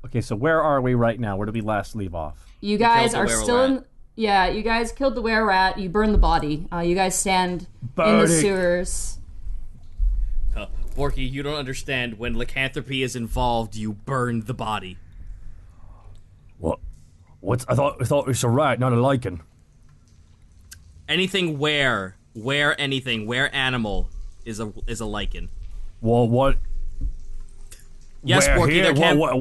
Okay, so where are we right now? Where did we last leave off? You guys are still in... Yeah, you guys killed the were-rat. You burned the body. You guys stand in the sewers. Borky, you don't understand. When lycanthropy is involved, you burn the body. What? I thought it was a rat, not a lichen. Anything where animal is a lichen. Well, what? Yes, where Borky, here?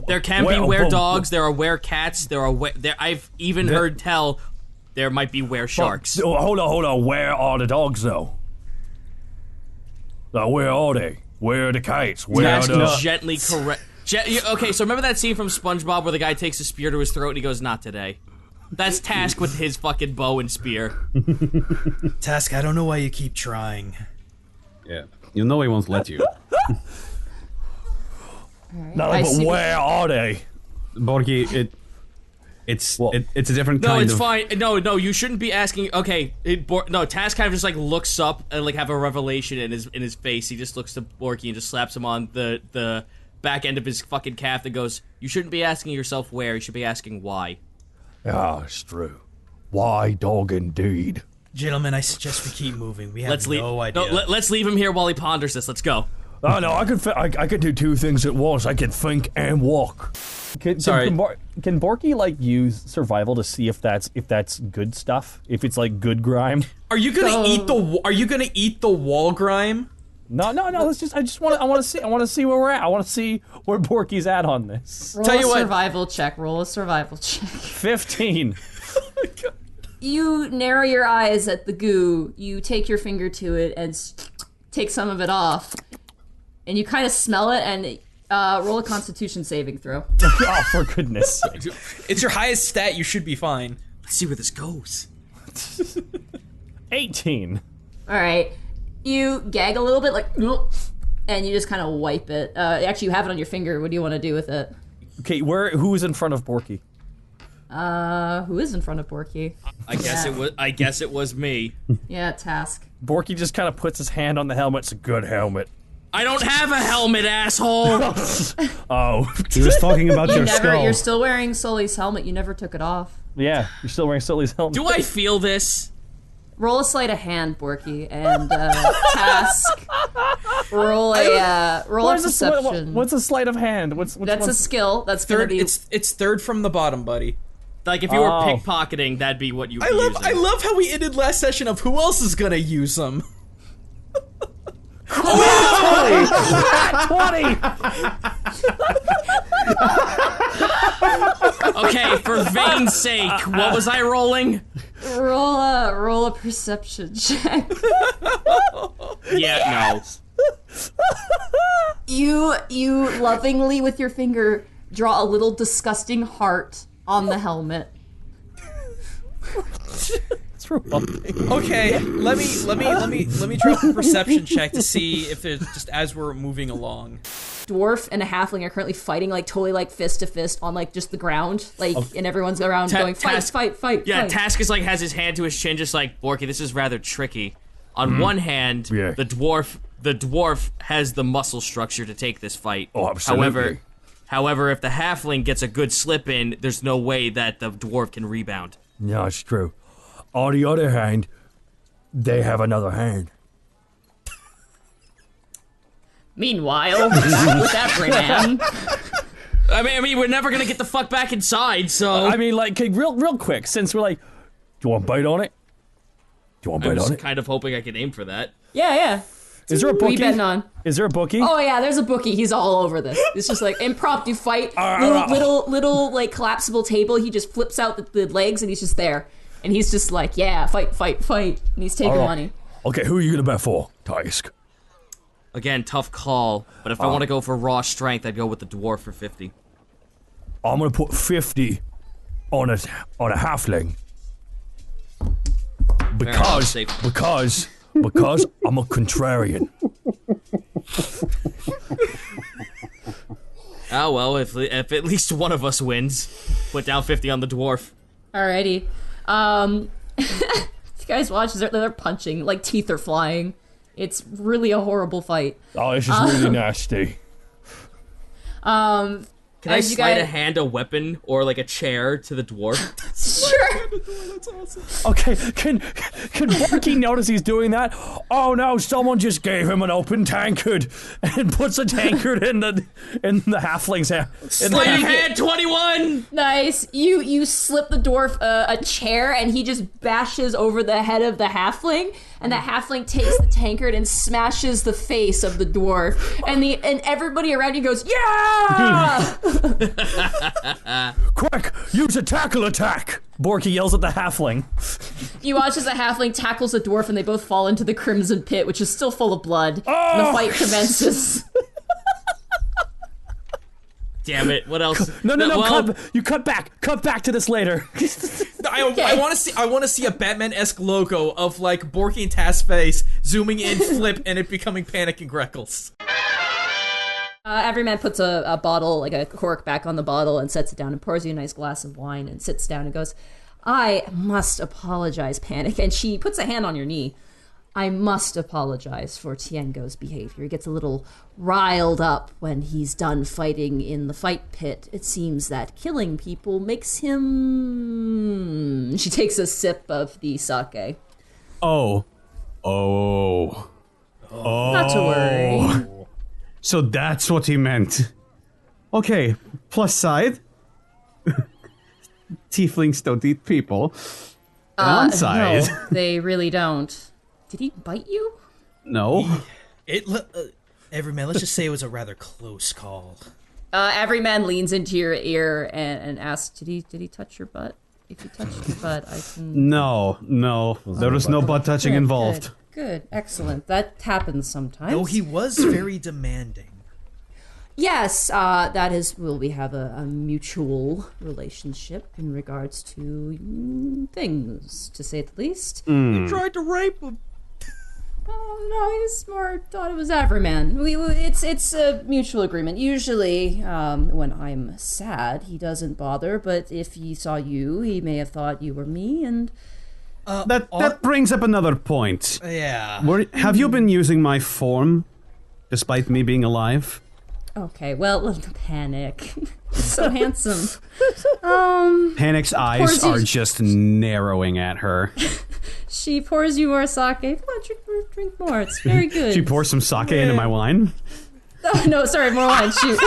there can be were-dogs, there are were-cats, I've even heard tell there might be were-sharks. Hold on. Where are the dogs, though? Where are they? Where are the kites? Where are the... Gently correct... Okay, so remember that scene from SpongeBob where the guy takes a spear to his throat and he goes, "Not today." That's Task with his fucking bow and spear. Task, I don't know why you keep trying. Yeah, you know he won't let you. Right. No, but where are they? Borky, it's a different kind of... No, it's fine. No, you shouldn't be asking... Okay, Task kind of just, like, looks up and, like, have a revelation in his face. He just looks to Borky and just slaps him on the back end of his fucking calf and goes, "You shouldn't be asking yourself where, you should be asking why." Ah, it's true. Why, dog, indeed. Gentlemen, I suggest we keep moving. We have no idea. No, let's leave him here while he ponders this. Let's go. Oh, no, I could do two things at once. I could think and walk. Can Borky, like, use survival to see if that's good stuff? If it's, like, good grime? Are you gonna eat the wall grime? No. I want to see where we're at. I want to see where Borky's at on this. Roll a survival check. 15. Oh my God. You narrow your eyes at the goo. You take your finger to it and take some of it off. And you kind of smell it and roll a Constitution saving throw. Oh, for goodness sake. It's your highest stat. You should be fine. Let's see where this goes. 18. All right. You gag a little bit, like, and you just kind of wipe it. Actually, you have it on your finger. What do you want to do with it? Okay, who is in front of Borky? Who is in front of Borky? I guess it was me. Yeah, Task. Borky just kind of puts his hand on the helmet. It's a good helmet. I don't have a helmet, asshole! Oh. He was talking about your skull. You're still wearing Sully's helmet. You never took it off. Yeah, you're still wearing Sully's helmet. Do I feel this? Roll a sleight of hand, Borky, and Task. Roll a perception. What's a sleight of hand? That's a skill. That's third. It's third from the bottom, buddy. Like if you were pickpocketing, that'd be what you. I love how we ended last session of who else is gonna use them. 20! Okay, for vain's sake, what was I rolling? Roll a perception check. Yeah, no. You lovingly with your finger draw a little disgusting heart on the helmet. Okay, let me drop a perception check to see if it's just as we're moving along. Dwarf and a halfling are currently fighting, like, totally, like, fist to fist on, like, just the ground, like, and everyone's around going, fight. Yeah, Task is, like, has his hand to his chin, just like, Borky, this is rather tricky. On one hand, the dwarf has the muscle structure to take this fight. Oh, absolutely. However, if the halfling gets a good slip in, there's no way that the dwarf can rebound. Yeah, it's true. On the other hand, they have another hand. Meanwhile, back with every man. I mean, we're never gonna get the fuck back inside, so... I mean, like, real quick, since we're like, do you want to bite on it? Do you want to bite on it? I was kind of hoping I could aim for that. Yeah. Is there a bookie? What are you betting on? Is there a bookie? Oh yeah, there's a bookie. He's all over this. It's just like impromptu fight, little like collapsible table. He just flips out the legs and he's just there. And he's just like, yeah, fight. And he's taking money. Okay, who are you gonna bet for, Tysk? Again, tough call. But if I want to go for raw strength, I'd go with the dwarf for 50. I'm gonna put 50 on a halfling. Because I'm a contrarian. Oh well, if at least one of us wins, put down 50 on the dwarf. Alrighty. You guys watch, they're punching, like teeth are flying. It's really a horrible fight. Oh, this is really nasty. Can I slide a hand, a weapon, or like a chair to the dwarf? Sure. That's awesome. Okay, can Borky notice he's doing that? Oh no, someone just gave him an open tankard and puts a tankard in the halfling's hand. Sleight of hand 21! Nice. You slip the dwarf a chair, and he just bashes over the head of the halfling, and the halfling takes the tankard and smashes the face of the dwarf, and everybody around you goes, yeah! Quick, use a tackle attack! Borky yells at the halfling. You watch as the halfling tackles the dwarf, and they both fall into the crimson pit, which is still full of blood. And the fight commences. Damn it! What else? No! Well, cut back to this later. I want to see a Batman-esque logo of like Borky and Task's face zooming in, flip, and it becoming Panic and Greckles. Every man puts a bottle, like a cork, back on the bottle and sets it down and pours you a nice glass of wine and sits down and goes, I must apologize, Panic. And she puts a hand on your knee. I must apologize for Tiengo's behavior. He gets a little riled up when he's done fighting in the fight pit. It seems that killing people makes him... She takes a sip of the sake. Oh. Not to worry. So that's what he meant. Okay, plus side. Tieflings don't eat people. Downside. No, they really don't. Did he bite you? No. Every man, let's just say it was a rather close call. Every man leans into your ear and asks, Did he touch your butt? If he touched your butt, I can... No. There was no butt touching involved. Good, excellent. That happens sometimes. Though he was very demanding. Yes, we have a mutual relationship in regards to things, to say the least. You tried to rape him. Oh, no, he was more thought it was Everyman. It's a mutual agreement. Usually, when I'm sad, he doesn't bother, but if he saw you, he may have thought you were me, and... That brings up another point. Yeah. Have you been using my form, despite me being alive? Okay, well, Panic. So handsome. Panic's eyes are just narrowing at her. She pours you more sake. Come on, drink more. It's very good. She pours some sake into my wine? Oh, no, sorry, more wine. Shoot.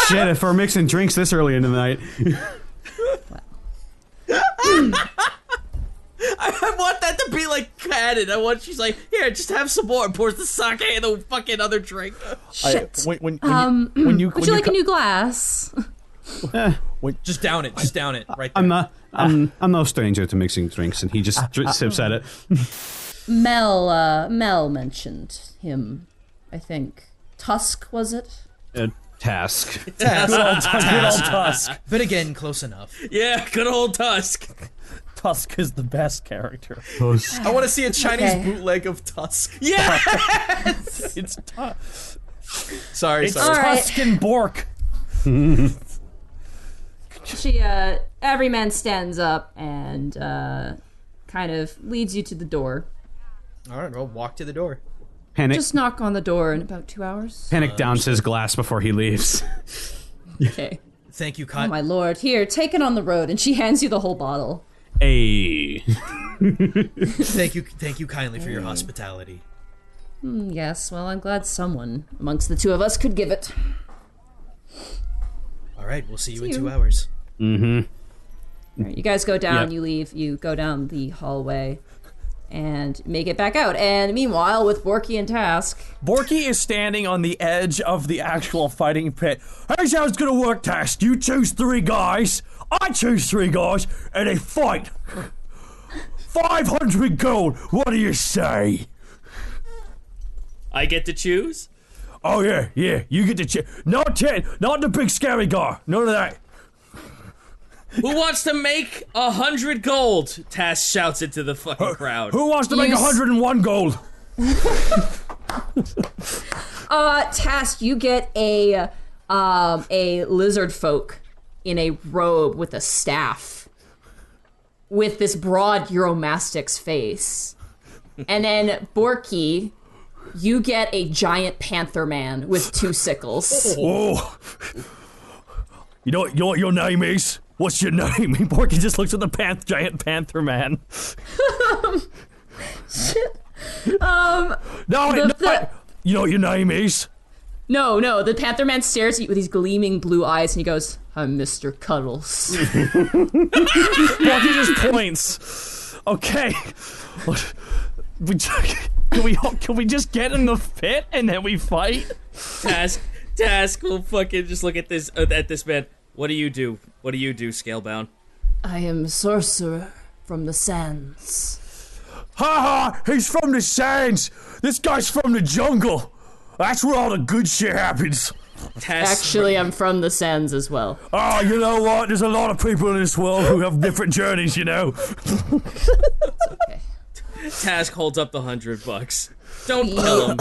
Shit, if we're mixing drinks this early in the night. I want that to be like canon. She's like, here, just have some more, and pours the sake in the fucking other drink. Shit. When you would you like a new glass? Just down it right there. I'm no stranger to mixing drinks, and he just sips at it. Mel mentioned him, I think. Tusk, was it? Task. Good old Tusk. But again, close enough. Yeah, good old Tusk. Tusk is the best character. I want to see a Chinese bootleg of Tusk. Yes! It's Tusk. Sorry. Tusk and Bork. Every man stands up and kind of leads you to the door. All right, well, walk to the door. Panic. Just knock on the door in about 2 hours. Panic downs his glass before he leaves. Okay. Thank you, Oh Cut. my lord. Here, take it on the road. And she hands you the whole bottle. Hey. Thank you kindly for your hospitality. Yes, well, I'm glad someone amongst the two of us could give it. All right, we'll see you in 2 hours. All right, you guys go down, Yep. you leave, you go down the hallway and make it back out. And meanwhile, with Borky and Task... Borky is standing on the edge of the actual fighting pit. Here's how it's gonna work, Task. You choose 3 guys, I choose 3 guys, and they fight. 500 gold, what do you say? I get to choose? Oh yeah, you get to choose. Not 10, not the big scary guy, none of that. Who wants to make 100 gold? Task shouts into the fucking crowd. Who wants to make 101 gold? Task, you get a lizard folk in a robe with a staff with this broad Euromastix face. And then Borky, you get a giant panther man with 2 sickles. Oh, You know what your name is? What's your name? Borky just looks at the giant panther man. Shit. No, you know what your name is? No, the panther man stares at you with these gleaming blue eyes and he goes, I'm Mr. Cuddles. Borky just points. Okay. Can we just get in the pit and then we fight? Task will fucking just look at this man. What do you do? What do you do, Scalebound? I am sorcerer from the sands. Ha ha! He's from the sands! This guy's from the jungle! That's where all the good shit happens. Actually, I'm from the sands as well. Oh, you know what? There's a lot of people in this world who have different journeys, you know? Okay. Task holds up the $100. Don't kill him.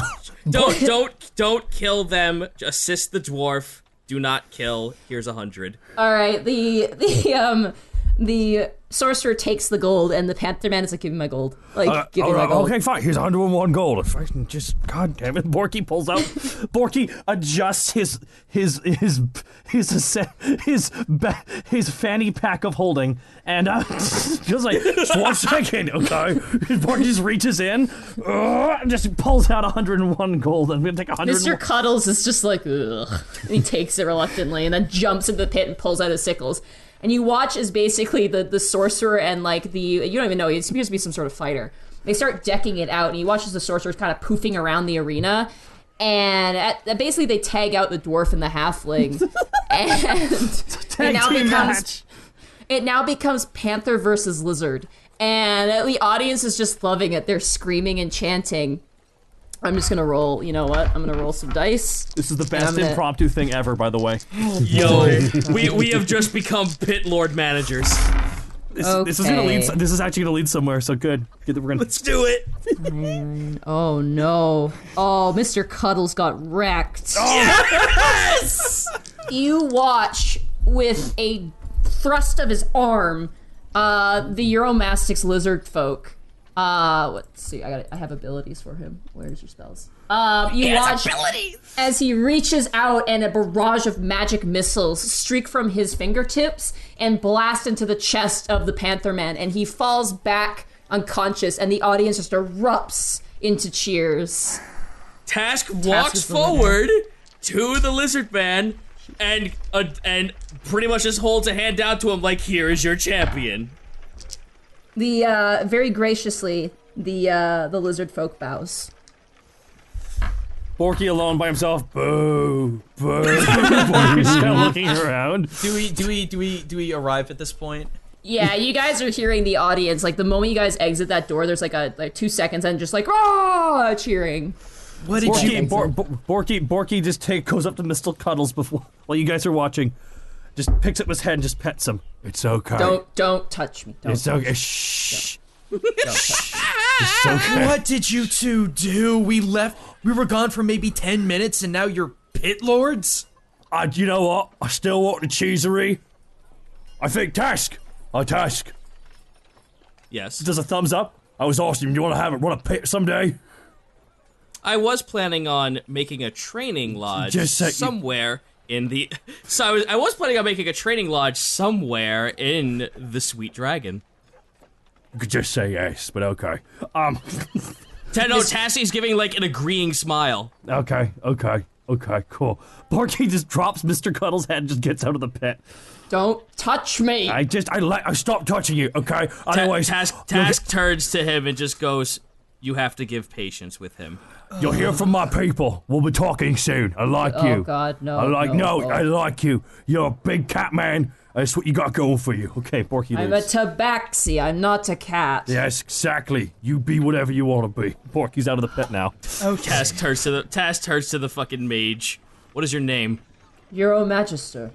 Don't kill them. Assist the dwarf. Do not kill. Here's 100. All right. The sorcerer takes the gold, and the panther man is like, "Give me my gold." Like, give me my gold. Okay, fine. Here's 101 gold. If I can just, god damn it, Borky pulls out. Borky adjusts his fanny pack of holding, and just like, just 1 second, okay. Borky just reaches in, and just pulls out 101 gold. I'm gonna take 101. Mr. Cuddles is just like, ugh. And he takes it reluctantly, and then jumps into the pit and pulls out his sickles. And you watch as basically the sorcerer and like you don't even know, he appears to be some sort of fighter. They start decking it out, and you watch as the sorcerer's kind of poofing around the arena. And basically they tag out the dwarf and the halfling. And it now becomes Panther versus Lizard. And the audience is just loving it. They're screaming and chanting. I'm just gonna roll, you know what? I'm gonna roll some dice. This is the best impromptu thing ever, by the way. Yo, we have just become pit lord managers. This is gonna lead. This is actually gonna lead somewhere. So good. Let's do it. Oh no! Oh, Mr. Cuddles got wrecked. Oh. Yes! You watch with a thrust of his arm, the Euromastics lizard folk. Let's see. I have abilities for him. Where's your spells? You watch as he reaches out and a barrage of magic missiles streak from his fingertips and blast into the chest of the Panther Man, and he falls back unconscious, and the audience just erupts into cheers. Task walks forward to the lizard man and pretty much just holds a hand out to him like, "Here is your champion." The very graciously, the lizard folk bows. Borky alone by himself. Boo, boo. Borky's still looking around. Do we arrive at this point? Yeah, you guys are hearing the audience. Like the moment you guys exit that door, there's like 2 seconds and just like ah cheering. What did Borky just goes up to Mr. Cuddles while you guys are watching. Just picks up his head and just pets him. It's okay. Don't touch me. It's okay. Shh. It's okay. What did you two do? We were gone for maybe 10 minutes and now you're pit lords? You know what? I still want the cheesery. I think Task. Yes. Does a thumbs up. I was awesome. Do you want to run a pit someday? I was planning on making a training lodge somewhere in the... So I was planning on making a training lodge somewhere in the Sweet Dragon. You could just say yes, but okay. No, Tassie's giving like an agreeing smile. Okay, cool. Borky just drops Mr. Cuddle's head and just gets out of the pit. Don't touch me. I stopped touching you, okay? Anyways, Task turns to him and just goes, "You have to give patience with him." You'll hear from my people. We'll be talking soon. I like you. Oh God, no. I like you. You're a big cat man. That's what you got going for you. Okay, Borky I'm leaves. a tabaxi. I'm not a cat. Yes, exactly. You be whatever you want to be. Borky's out of the pit now. Okay. Task turns to the fucking mage. What is your name? Euromagister.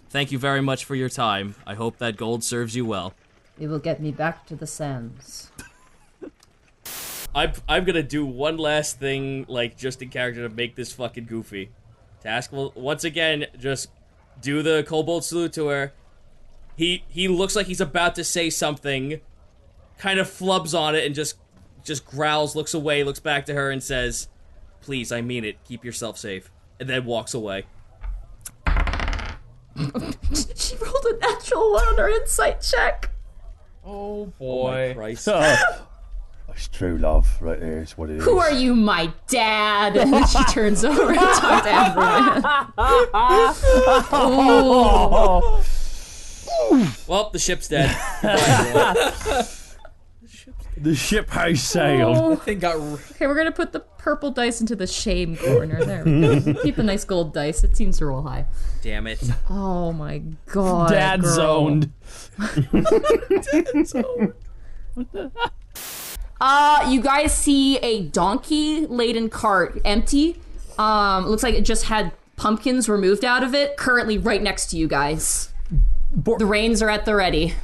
Thank you very much for your time. I hope that gold serves you well. It will get me back to the sands. I'm gonna do one last thing, like, just in character to make this fucking goofy. Task will, once again, just do the kobold salute to her. He looks like he's about to say something, kind of flubs on it, and just growls, looks away, looks back to her, and says, "Please, I mean it, keep yourself safe," and then walks away. She rolled a natural 1 on her insight check. Oh boy. It's true love, right there. It's what it is. Who are you, my dad? And then she turns over and talks to everyone. Oh. Well, the ship's dead. The ship has sailed. Thing got. Okay, we're gonna put the purple dice into the shame corner. There we go. Keep the nice gold dice. It seems to roll high. Damn it. Oh my god. Dad girl. zoned. Dad zoned. You guys see a donkey-laden cart, empty. Looks like it just had pumpkins removed out of it. Currently, right next to you guys. The reins are at the ready.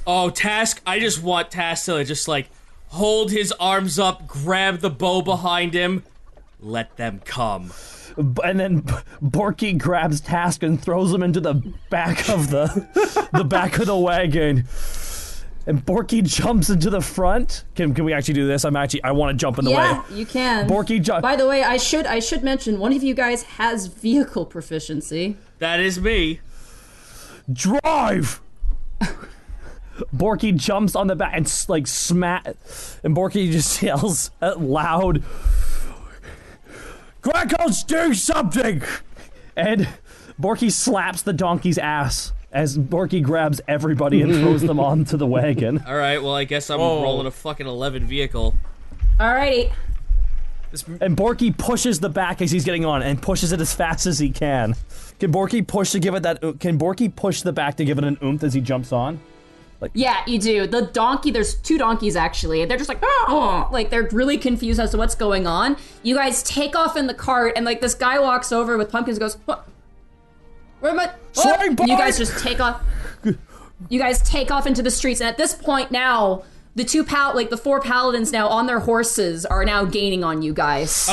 Oh, Task! I just want Task to just like hold his arms up, grab the bow behind him, let them come. And then Borky grabs Task and throws him into the back of the back of the wagon. And Borky jumps into the front. Can we actually do this? I want to jump in the way. Yeah, you can. Borky jump. By the way, I should mention one of you guys has vehicle proficiency. That is me. Drive! Borky jumps on the back and like smack, and Borky just yells out loud, "Greckles, do something!" And Borky slaps the donkey's ass as Borky grabs everybody and throws them onto the wagon. Alright, well I guess I'm rolling a fucking 11 vehicle. Alrighty. And Borky pushes the back as he's getting on and pushes it as fast as he can. Can Borky push the back to give it an oomph as he jumps on? Yeah, you do. The donkey, there's 2 donkeys actually. They're just like, oh! Like they're really confused as to what's going on. You guys take off in the cart, and like this guy walks over with pumpkins and goes, what? Where am I? Sorry, and you guys just take off. You guys take off into the streets, and at this point now, the 4 paladins now on their horses are now gaining on you guys.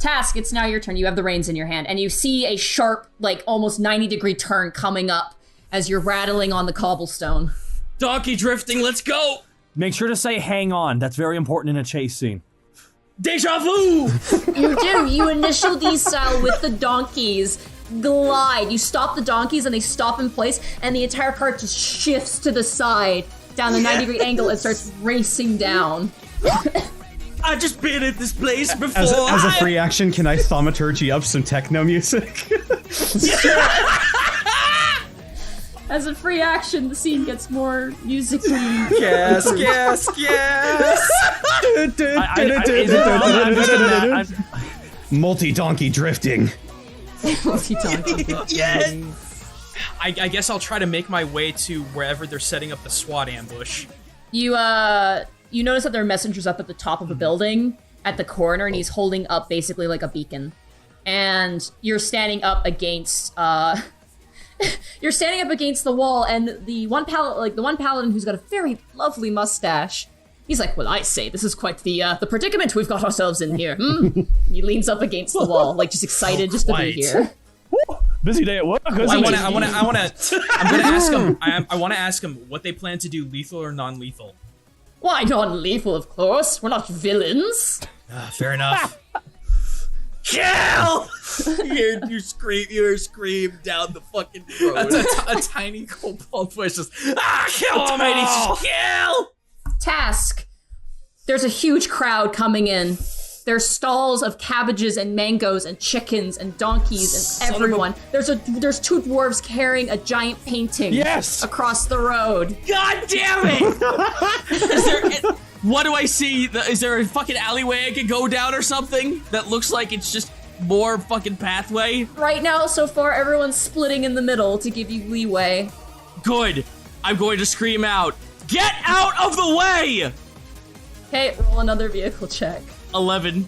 Task, it's now your turn. You have the reins in your hand, and you see a sharp, like almost 90-degree turn coming up as you're rattling on the cobblestone. Donkey drifting, let's go! Make sure to say hang on. That's very important in a chase scene. Deja vu! You do. You initial decel with the donkeys. Glide. You stop the donkeys and they stop in place, and the entire cart just shifts to the side down the 90-degree angle and starts racing down. I've just been at this place before. As a free action, can I thaumaturgy up some techno music? As a free action, the scene gets more musically. Yes. Multi-donkey drifting. Yes. I guess I'll try to make my way to wherever they're setting up the SWAT ambush. You notice that there are messengers up at the top of the building at the corner, and he's holding up basically like a beacon. And you're standing up against the wall, and the one paladin who's got a very lovely mustache. He's like, well, I say, this is quite the predicament we've got ourselves in here. He leans up against the wall, like just excited just to be here. Busy day at work. I want to ask him what they plan to do, lethal or non-lethal. Why non-lethal, of course. We're not villains. Fair enough. Kill! You scream down the fucking road. A tiny kobold voice just, kill them all! Kill! Task. There's a huge crowd coming in. There's stalls of cabbages and mangoes and chickens and donkeys and everyone. There's 2 dwarves carrying a giant painting across the road. God damn it! What do I see? Is there a fucking alleyway I could go down or something that looks like it's just more fucking pathway? Right now, so far, everyone's splitting in the middle to give you leeway. Good. I'm going to scream out, get out of the way! Okay, roll another vehicle check. 11.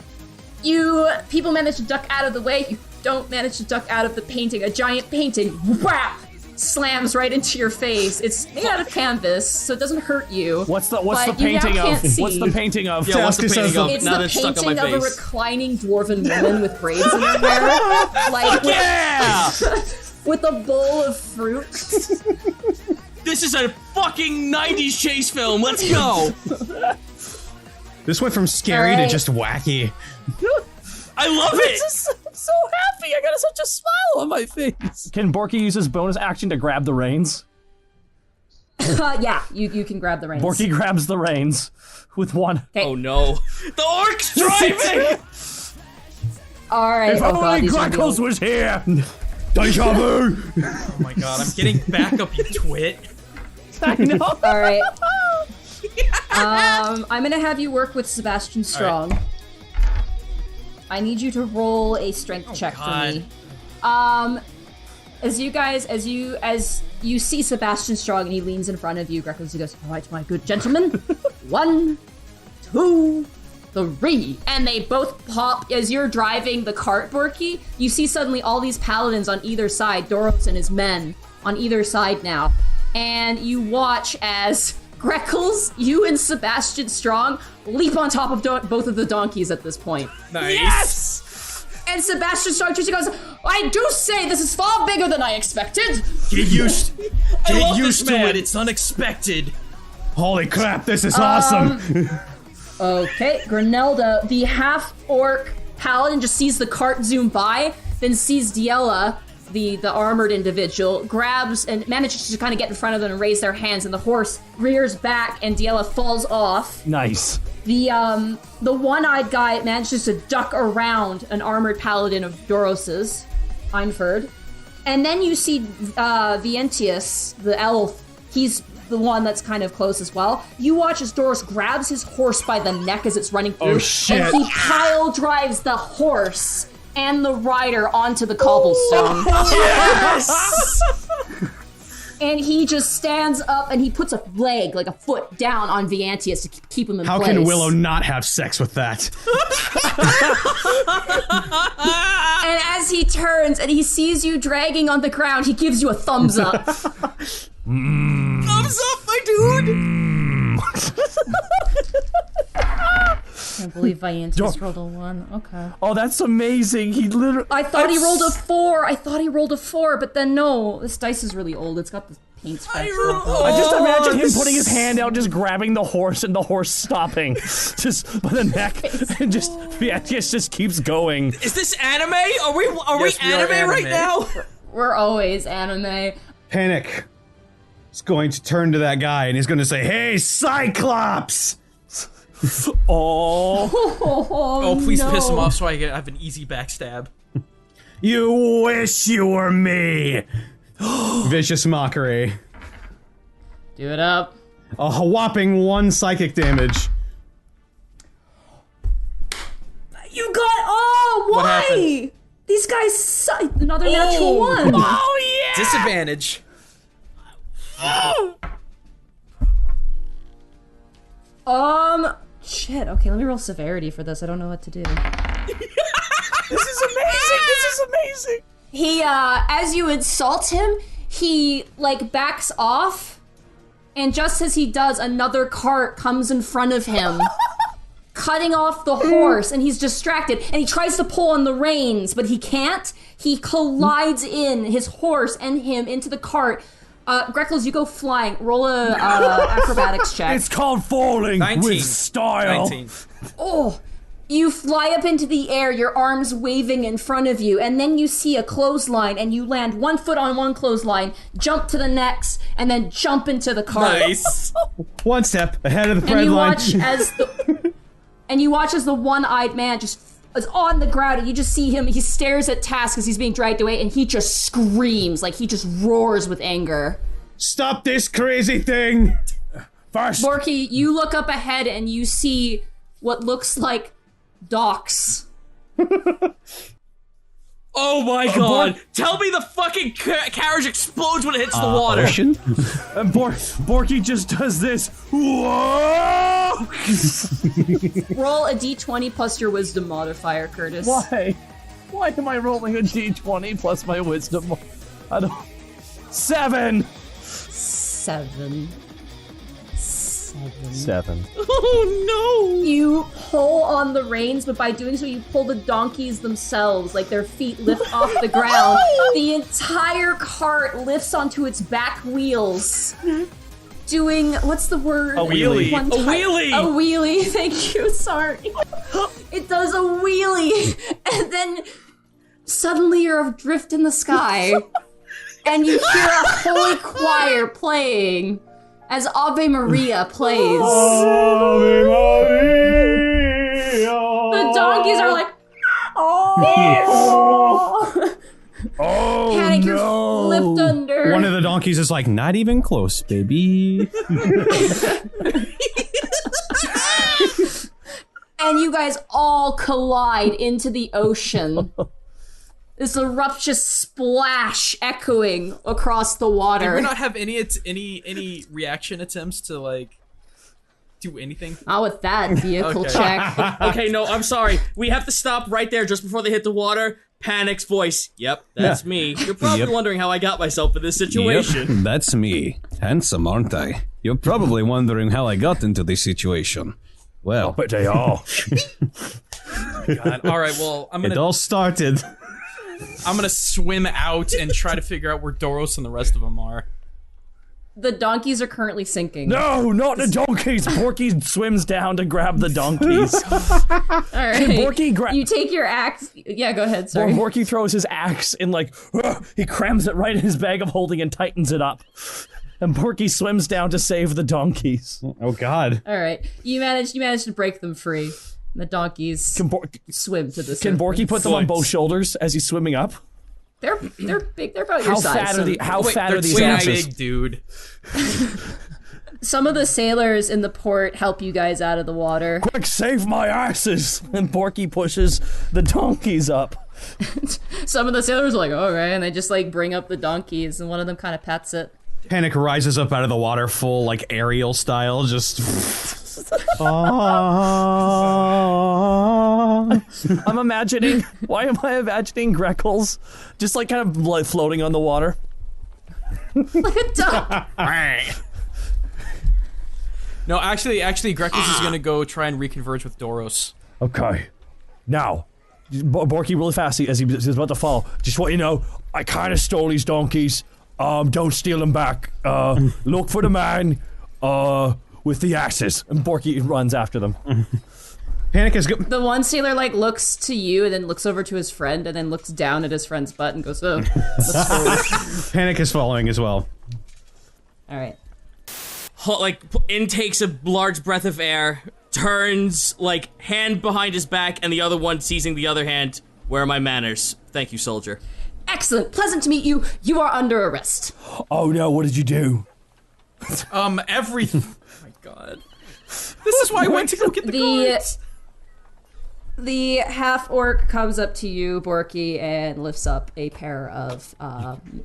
People manage to duck out of the way. You don't manage to duck out of the painting. A giant painting, whap, slams right into your face. It's made out of canvas, so it doesn't hurt you. What's the painting of? What's the painting of? Yeah, what's the painting of? It's now the stuck on my painting of a face. reclining dwarven woman with braids in her hair. Like, with a bowl of fruit. This is a fucking 90s chase film. Let's go. This went from scary to just wacky. I love it. so happy. I got such a smile on my face. Can Borky use his bonus action to grab the reins? Yeah, you can grab the reins. Borky grabs the reins with one. Oh no. The orc's driving! All right. If oh God, only these are Greckles real. was here! Deja vu! Oh my god, I'm getting back up, you twit. I know. All right. I'm gonna have you work with Sebastian Strong. Right. I need you to roll a strength check God. for me. As you see Sebastian Strong and he leans in front of you, Greckles, he goes, "All right, my good gentlemen, 1, 2, 3," and they both pop as you're driving the cart, Borky. You see suddenly all these paladins on either side, Doros and his men on either side now, and you watch as Greckles, you and Sebastian Strong leap on top of both of the donkeys at this point. Nice. Yes! And Sebastian Strong just goes, "I do say this is far bigger than I expected." Get used to man. it. It's unexpected. Holy crap, this is awesome. Okay, Granelda, the half-orc paladin, just sees the cart zoom by, then sees Diella, the armored individual, grabs and manages to kind of get in front of them and raise their hands, and the horse rears back and Diella falls off. Nice. The one-eyed guy manages to duck around an armored paladin of Doros's, Einford. And then you see Vientius, the elf. He's the one that's kind of close as well. You watch as Doros grabs his horse by the neck as it's running through. Oh, shit. And he pile drives the horse and the rider onto the cobblestone. Yes! And he just stands up and he puts a leg, like a foot, down on Vientius to keep him in How place. can Willow not have sex with that? And as he turns and he sees you dragging on the ground, he gives you a thumbs up. Thumbs up, my dude! I can't believe Vientius rolled a 1. Okay. Oh, that's amazing. He literally. I thought he rolled a 4. But then no, this dice is really old. It's got the paint scratched off. I just imagine him putting his hand out, just grabbing the horse, and the horse stopping, just by the neck, and just keeps going. Is this anime? Are we Yes, we are anime right anime. now? We're always anime. Panic is going to turn to that guy and he's going to say, "Hey, Cyclops!" Oh, please no. piss him off so I have an easy backstab. You wish you were me! Vicious mockery. Do it up. A whopping 1 psychic damage. You got. Oh, What why? happened? These guys suck. Another natural 1. Oh yeah! Disadvantage. Shit. Okay, let me roll severity for this. I don't know what to do. This is amazing. This is amazing. He, as you insult him, he, like, backs off, and just as he does, another cart comes in front of him, cutting off the horse, and he's distracted, and he tries to pull on the reins, but he can't. He collides in, his horse and him, into the cart. Greckles, you go flying. Roll a acrobatics check. It's called falling 19. with style. 19. Oh, you fly up into the air, your arms waving in front of you, and then you see a clothesline, and you land 1 foot on one clothesline, jump to the next, and then jump into the cart. Nice. 1 step ahead of the And bread you line. watch as the one-eyed man just is on the ground, and you just see him. He stares at Task as he's being dragged away, and he just screams, like he just roars with anger. Stop this crazy thing! First, Borky, you look up ahead, and you see what looks like docks. Oh my god! Tell me the fucking carriage explodes when it hits the water. Ocean? and Borky just does this. Whoa! Roll a d20 plus your wisdom modifier, Curtis. Why? Why am I rolling a d20 plus my wisdom? I don't. 7. 7. Oh no! You pull on the reins, but by doing so, you pull the donkeys themselves, like their feet lift off the ground. The entire cart lifts onto its back wheels, doing, what's the word? A wheelie. One A time- wheelie! A wheelie, thank you, sorry. It does a wheelie, and then Suddenly you're adrift in the sky, and you hear a holy choir playing as Ave Maria plays. Ave Maria. The donkeys are like, Oh Panic, you're flipped under. One of the donkeys is like, not even close, baby. And you guys all collide into the ocean. This eruptious splash echoing across the water. Did we not have any reaction attempts to like do anything? Not with that vehicle Okay. check. Okay, no, I'm sorry. We have to stop right there just before they hit the water. Panic's voice. Yep, that's me. You're probably wondering how I got myself in this situation. Yep, that's me. Handsome, aren't I? You're probably wondering how I got into this situation. Well, But they are. God. All right, well, it all started. I'm gonna swim out and try to figure out where Doros and the rest of them are. The donkeys are currently sinking. No, not the donkeys. Borky swims down to grab the donkeys. All right. Borky you take your axe. Yeah, go ahead. Sorry. Borky throws his axe and he crams it right in his bag of holding and tightens it up. And Borky swims down to save the donkeys. Oh God. All right. You managed to break them free. The donkeys swim to the surface. Can Borky put them on both shoulders as he's swimming up? They're big. They're about your How size. fat are the How fat are these They're asses? big, dude. Some of the sailors in the port help you guys out of the water. Quick, save my asses! And Borky pushes the donkeys up. Some of the sailors are like, okay, and they just like bring up the donkeys, and one of them kind of pets it. Panic rises up out of the water, full like aerial style, just. I'm imagining. Why am I imagining Greckles just like kind of like floating on the water? Like a duck. No, actually, Greckles is gonna go try and reconverge with Doros. Okay. Now, Borky really fast as he's about to fall. Just want you to know, I kind of stole these donkeys. Don't steal them back. Look for the man with the axes. And Borky runs after them. Panic is good. The one sailor like looks to you and then looks over to his friend and then looks down at his friend's butt and goes, oh. Panic is following as well. All right. Like, intakes a large breath of air, turns, like, hand behind his back, and the other one seizing the other hand. Where are my manners? Thank you, soldier. Excellent. Pleasant to meet you. You are under arrest. Oh no, what did you do? Everything. Oh my God. This is why I went to go get the guards. The half-orc comes up to you, Borky, and lifts up a pair of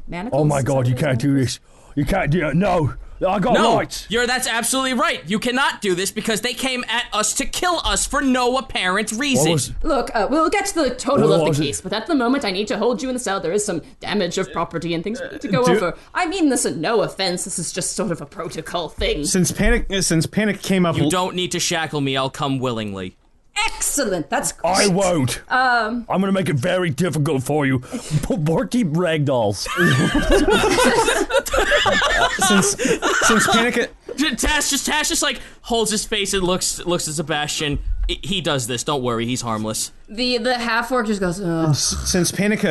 manacles. Oh my God, you can't do this. You can't do it. No, I got lights. That's absolutely right. You cannot do this because they came at us to kill us for no apparent reason. Look, we'll get to the total What of was the it? case, but at the moment I need to hold you in the cell. There is some damage of property and things we need to go over. I mean this in no offense. This is just sort of a protocol thing. Since Panic came up. You don't need to shackle me. I'll come willingly. Excellent. That's great. I won't. I'm gonna make it very difficult for you. Borky ragdolls. since Panic. Tash just like holds his face and looks at Sebastian. He does this. Don't worry. He's harmless. The half-orc just goes, oh. Since Panic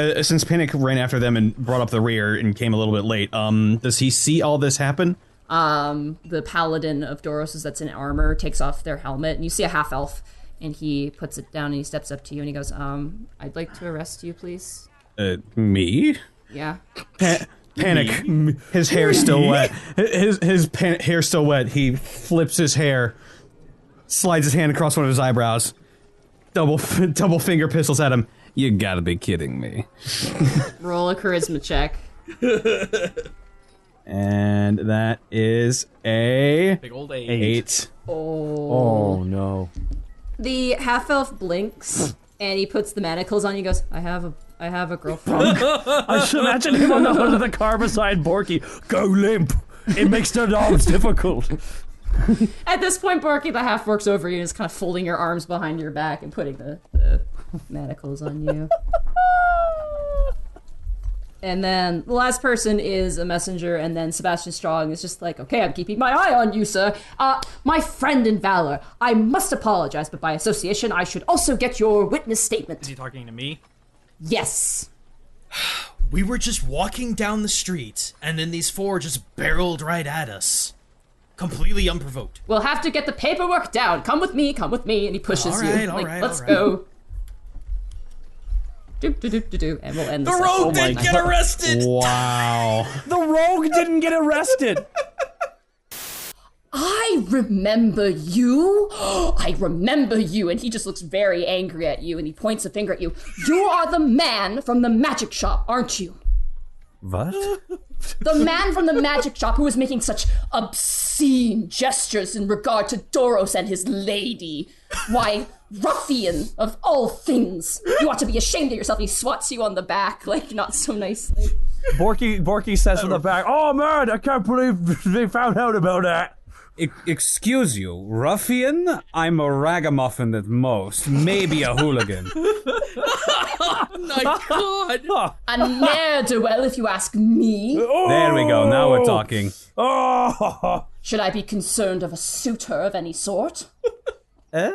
ran after them and brought up the rear and came a little bit late. Does he see all this happen? The paladin of Doros that's in armor takes off their helmet, and you see a half-elf. And he puts it down and he steps up to you and he goes, I'd like to arrest you, please. Me? Yeah. Panic. His hair's still wet. His hair's still wet. He flips his hair, slides his hand across one of his eyebrows, double finger pistols at him. You gotta be kidding me. Roll a charisma check. And that is a Big old 8. Oh no. The half-elf blinks and he puts the manacles on. He goes, I have a girlfriend. I should imagine him on the hood of the car beside Borky. Go limp. It makes the dogs difficult. At this point, Borky, the half-orc's over you and is kind of folding your arms behind your back and putting the manacles on you. And then the last person is a messenger, and then Sebastian Strong is just like, okay, I'm keeping my eye on you, sir. My friend in valor, I must apologize, but by association, I should also get your witness statement. Is he talking to me? Yes. We were just walking down the street, and then these four just barreled right at us. Completely unprovoked. We'll have to get the paperwork down. Come with me, and he pushes you. Let's go. And we'll end The rogue didn't get arrested! Wow. The rogue didn't get arrested. I remember you. I remember you. And he just looks very angry at you, and he points a finger at you. You are the man from the magic shop, aren't you? What? The man from the magic shop who was making such obscene gestures in regard to Doros and his lady. Why, ruffian of all things. You ought to be ashamed of yourself. He swats you on the back, like, not so nicely. Borky says from the back, "Oh man, I can't believe they found out about that." Excuse you, ruffian? I'm a ragamuffin at most, maybe a hooligan. Oh my god! A ne'er-do-well, if you ask me. There we go, now we're talking. Oh. Should I be concerned of a suitor of any sort? I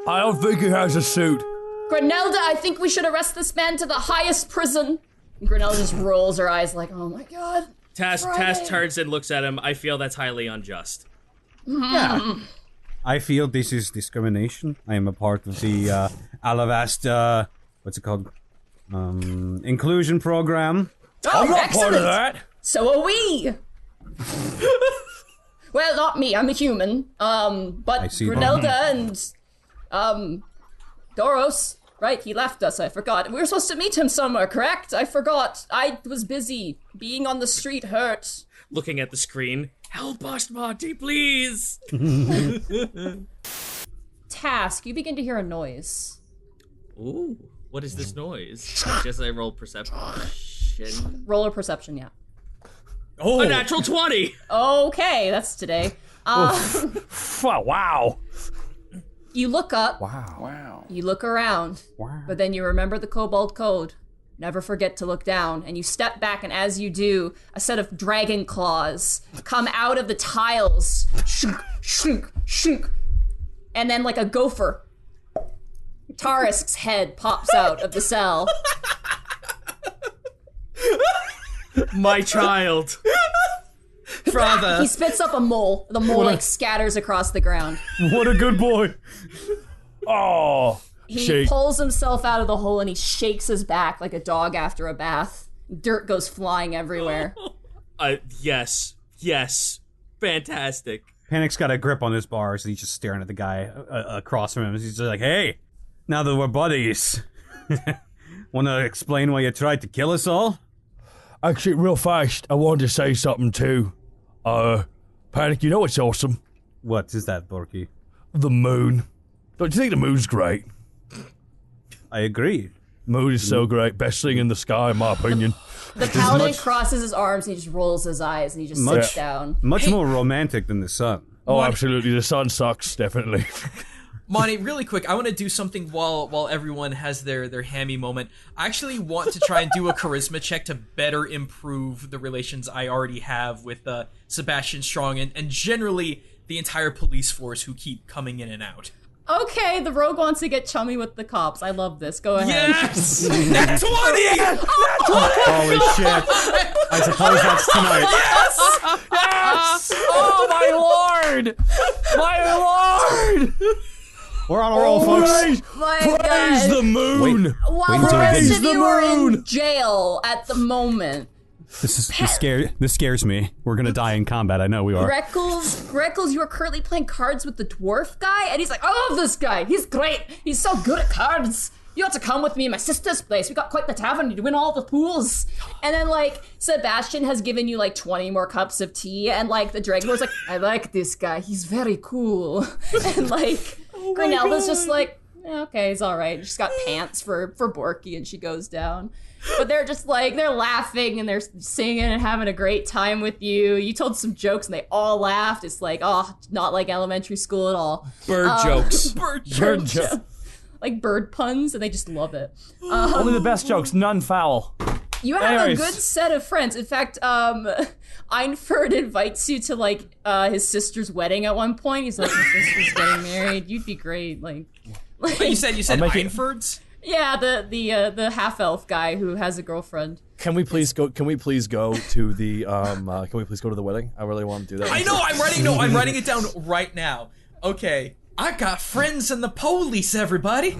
don't think he has a suit. Grenelda, I think we should arrest this man to the highest prison. And Grenelda just rolls her eyes like, oh my god. Tass turns and looks at him. I feel that's highly unjust. Yeah. I feel this is discrimination. I am a part of the Alavast, what's it called? Inclusion program. Oh, I'm not excellent. part of that. So are we. Well, not me. I'm a human. But see Grenelda and Doros, right? He left us. I forgot. We were supposed to meet him somewhere, correct? I forgot. I was busy. Being on the street hurt. Looking at the screen. Help us, Monty, please! Task, you begin to hear a noise. Ooh, what is this noise? Just I roll perception. Roller perception, yeah. Oh, A natural 20! Okay, that's today. Wow. You look up. Wow. You look around. Wow. But then you remember the Kobold Code. Never forget to look down. And you step back, and as you do, a set of dragon claws come out of the tiles. Shunk, shunk, shunk. And then, like a gopher, Tarisk's head pops out of the cell. My child. Father. He spits up a mole. The mole, like, scatters across the ground. What a good boy. Oh. He Shake. pulls himself out of the hole, and he shakes his back like a dog after a bath. Dirt goes flying everywhere. Yes. Fantastic. Panic's got a grip on his bars, and he's just staring at the guy across from him. He's just like, hey, now that we're buddies, want to explain why you tried to kill us all? Actually, real fast, I wanted to say something too. Panic, you know what's awesome? What is that, Borky? The moon. Don't you think the moon's great? I agree. Moon is so great. Best thing in the sky, in my opinion. The paladin crosses his arms, and he just rolls his eyes, and he just sits down. Much more romantic than the sun. Oh, absolutely. The sun sucks, definitely. Monty, really quick, I want to do something while everyone has their hammy moment. I actually want to try and do a charisma check to better improve the relations I already have with Sebastian Strong and generally the entire police force who keep coming in and out. Okay, the rogue wants to get chummy with the cops. I love this. Go ahead. Yes! Nat 20! Holy shit. I suppose that's tonight. Yes! Oh, my lord! My lord! We're on a roll, folks. My Praise God. the moon! While Wait the until rest we of get- you are in moon. jail at the moment, This scares me. We're gonna die in combat. I know we are. Greckles, you are currently playing cards with the dwarf guy, and he's like, I love this guy. He's great. He's so good at cards. You ought to come with me in my sister's place. We got quite the tavern. You win all the pools. And then, like, Sebastian has given you, like, 20 more cups of tea, and, like, the Dragonborn's like, I like this guy. He's very cool. And, like, Grenelda's just like, okay, he's all right. She's got pants for Borky, and she goes down. But they're just like, they're laughing and they're singing and having a great time with you. You told some jokes and they all laughed. It's like, oh, not like elementary school at all. Bird jokes. Bird Bird joke. Like bird puns, and they just love it. Only the best jokes, none foul. You have Anyways. a good set of friends. In fact, Einford invites you to, like, his sister's wedding at one point. He's like, my sister's getting married. You'd be great. Like But you said I'll make it- Einfords? Yeah, the half elf guy who has a girlfriend. Can we please go? Can we please go to the Can we please go to the wedding? I really want to do that. I know. I'm writing it down right now. Okay, I got friends in the police. Everybody.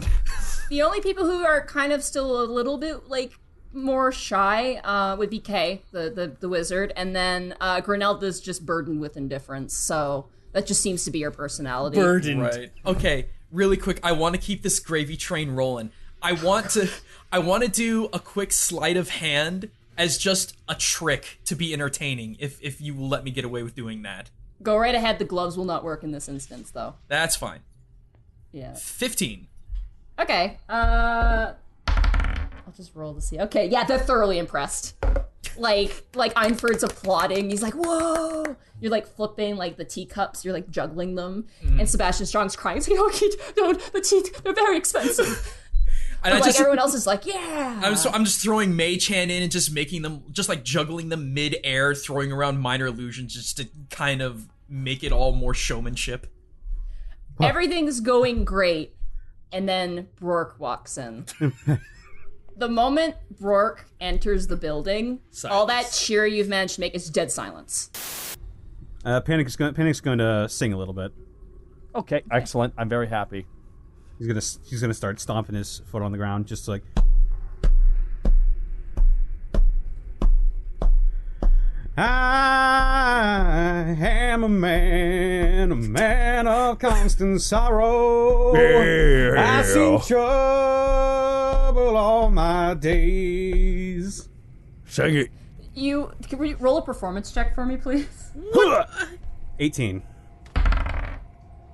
The only people who are kind of still a little bit like more shy would be Kay, the wizard, and then Grenelda's just burdened with indifference. So that just seems to be her personality. Burdened. Right. Okay. Really quick. I want to keep this gravy train rolling. I want to do a quick sleight of hand as just a trick to be entertaining. If you will let me get away with doing that. Go right ahead. The gloves will not work in this instance, though. That's fine. Yeah. 15. Okay. I'll just roll to see. Okay. Yeah, they're thoroughly impressed. Like Einford's applauding. He's like, "Whoa!" You're like flipping like the teacups. You're like juggling them, and Sebastian Strong's crying. He's like, "Oh, Keith, no, the teeth, they're very expensive." And like everyone else is like, "Yeah." I'm just throwing Mage Hand in and just making them, just like juggling them mid-air, throwing around minor illusions just to kind of make it all more showmanship. Everything's going great, and then Rourke walks in. The moment Rourke enters the building, all that cheer you've managed to make is dead silence. Panic's going to sing a little bit. Okay, excellent. I'm very happy. He's gonna start stomping his foot on the ground, just like. I am a man of constant sorrow. Yeah. I've seen trouble all my days. Sing it. Can we roll a performance check for me, please? 18.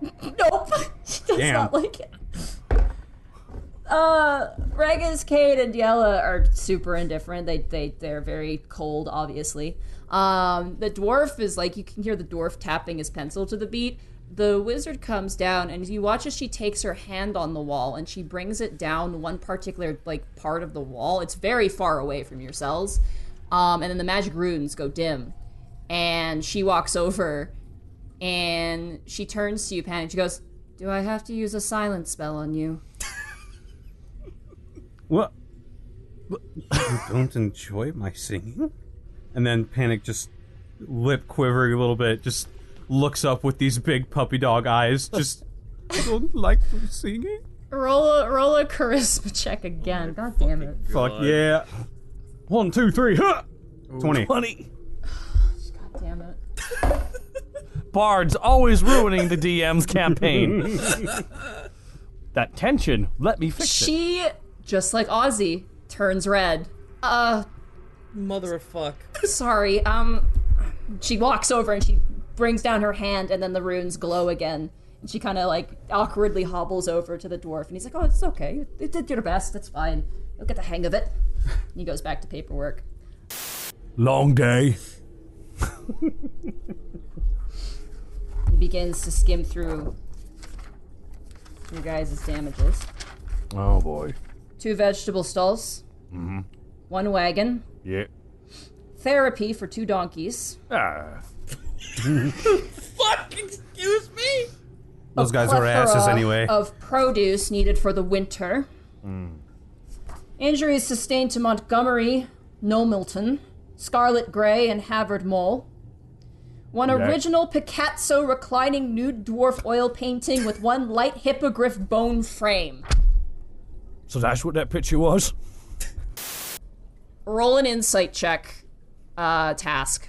Nope. Does Damn. not like it. Regis, Cade, and Yella are super indifferent. They're very cold, obviously. The dwarf is like, you can hear the dwarf tapping his pencil to the beat. The wizard comes down, and you watch as she takes her hand on the wall, and she brings it down one particular like part of the wall. It's very far away from your cells. And then the magic runes go dim, and she walks over, and she turns to you, Pan, and she goes, "Do I have to use a silence spell on you?" What? You don't enjoy my singing? And then Panic, just lip quivering a little bit, just looks up with these big puppy dog eyes. Just don't like singing? Roll a charisma check again. God damn it. Fuck yeah. 1, 2, 3. Huh! 20. Funny. God damn it. Bard's always ruining the DM's campaign. That tension, let me fix it. She, just like Ozzy, turns red. Mother of fuck. Sorry, she walks over and she brings down her hand, and then the runes glow again. And she kind of like awkwardly hobbles over to the dwarf, and he's like, "Oh, it's okay. You did your best. It's fine. You'll get the hang of it." And he goes back to paperwork. Long day. He begins to skim through your guys' damages. Oh boy. 2 vegetable stalls. 1 wagon. Yeah. Therapy for 2 donkeys. Ah. Fuck, excuse me? Those guys are asses plethora anyway. Of produce needed for the winter. Injuries sustained to Montgomery, Knowmilton, Scarlet Grey, and Havard Mole. 1 original Picasso reclining nude dwarf oil painting with 1 light hippogriff bone frame. So that's what that picture was? Roll an insight check. Task.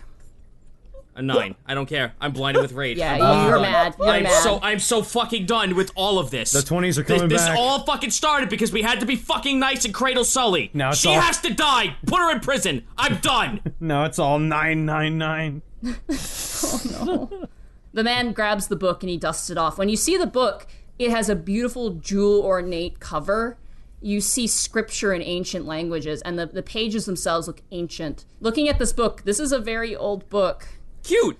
A 9. I don't care. I'm blinded with rage. Yeah, I'm you're done. mad. You're mad. I'm so fucking done with all of this. The 20s are coming this back. all fucking started because we had to be fucking nice and cradle Sully. Now it's she all- has to die. Put her in prison. I'm done. No, it's all 999. No. The man grabs the book and he dusts it off. When you see the book, it has a beautiful jewel ornate cover. You see scripture in ancient languages, and the pages themselves look ancient. Looking at this book, this is a very old book. Cute.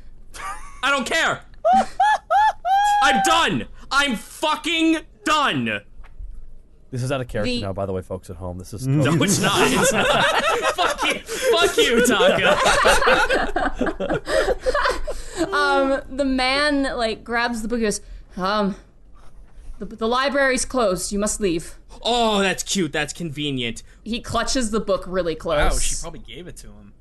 I don't care. I'm done. I'm fucking done. This is out of character The- now, by the way, folks at home. This is No, it's not. It's not. Fuck you, Taka. The man, like, grabs the book and goes, The library's closed. You must leave. Oh, that's cute. That's convenient. He clutches the book really close. Wow, she probably gave it to him.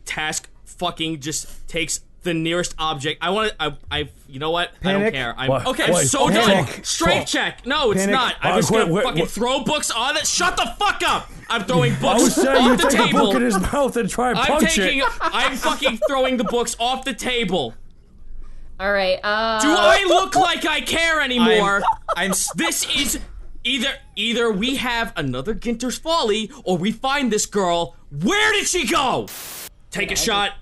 Task fucking just takes the nearest object. You know what? Panic? I don't care. I'm What? so Panic. done. Strength check. No, it's Panic. not. I'm just gonna Wait, fucking throw books on it. Shut the fuck up! I'm throwing books you off the take a book table. in his mouth and try and punch it. I'm fucking throwing the books off the table. All right. Do I look like I care anymore? This is either we have another Ginter's Folly or we find this girl. Where did she go? Take a shot.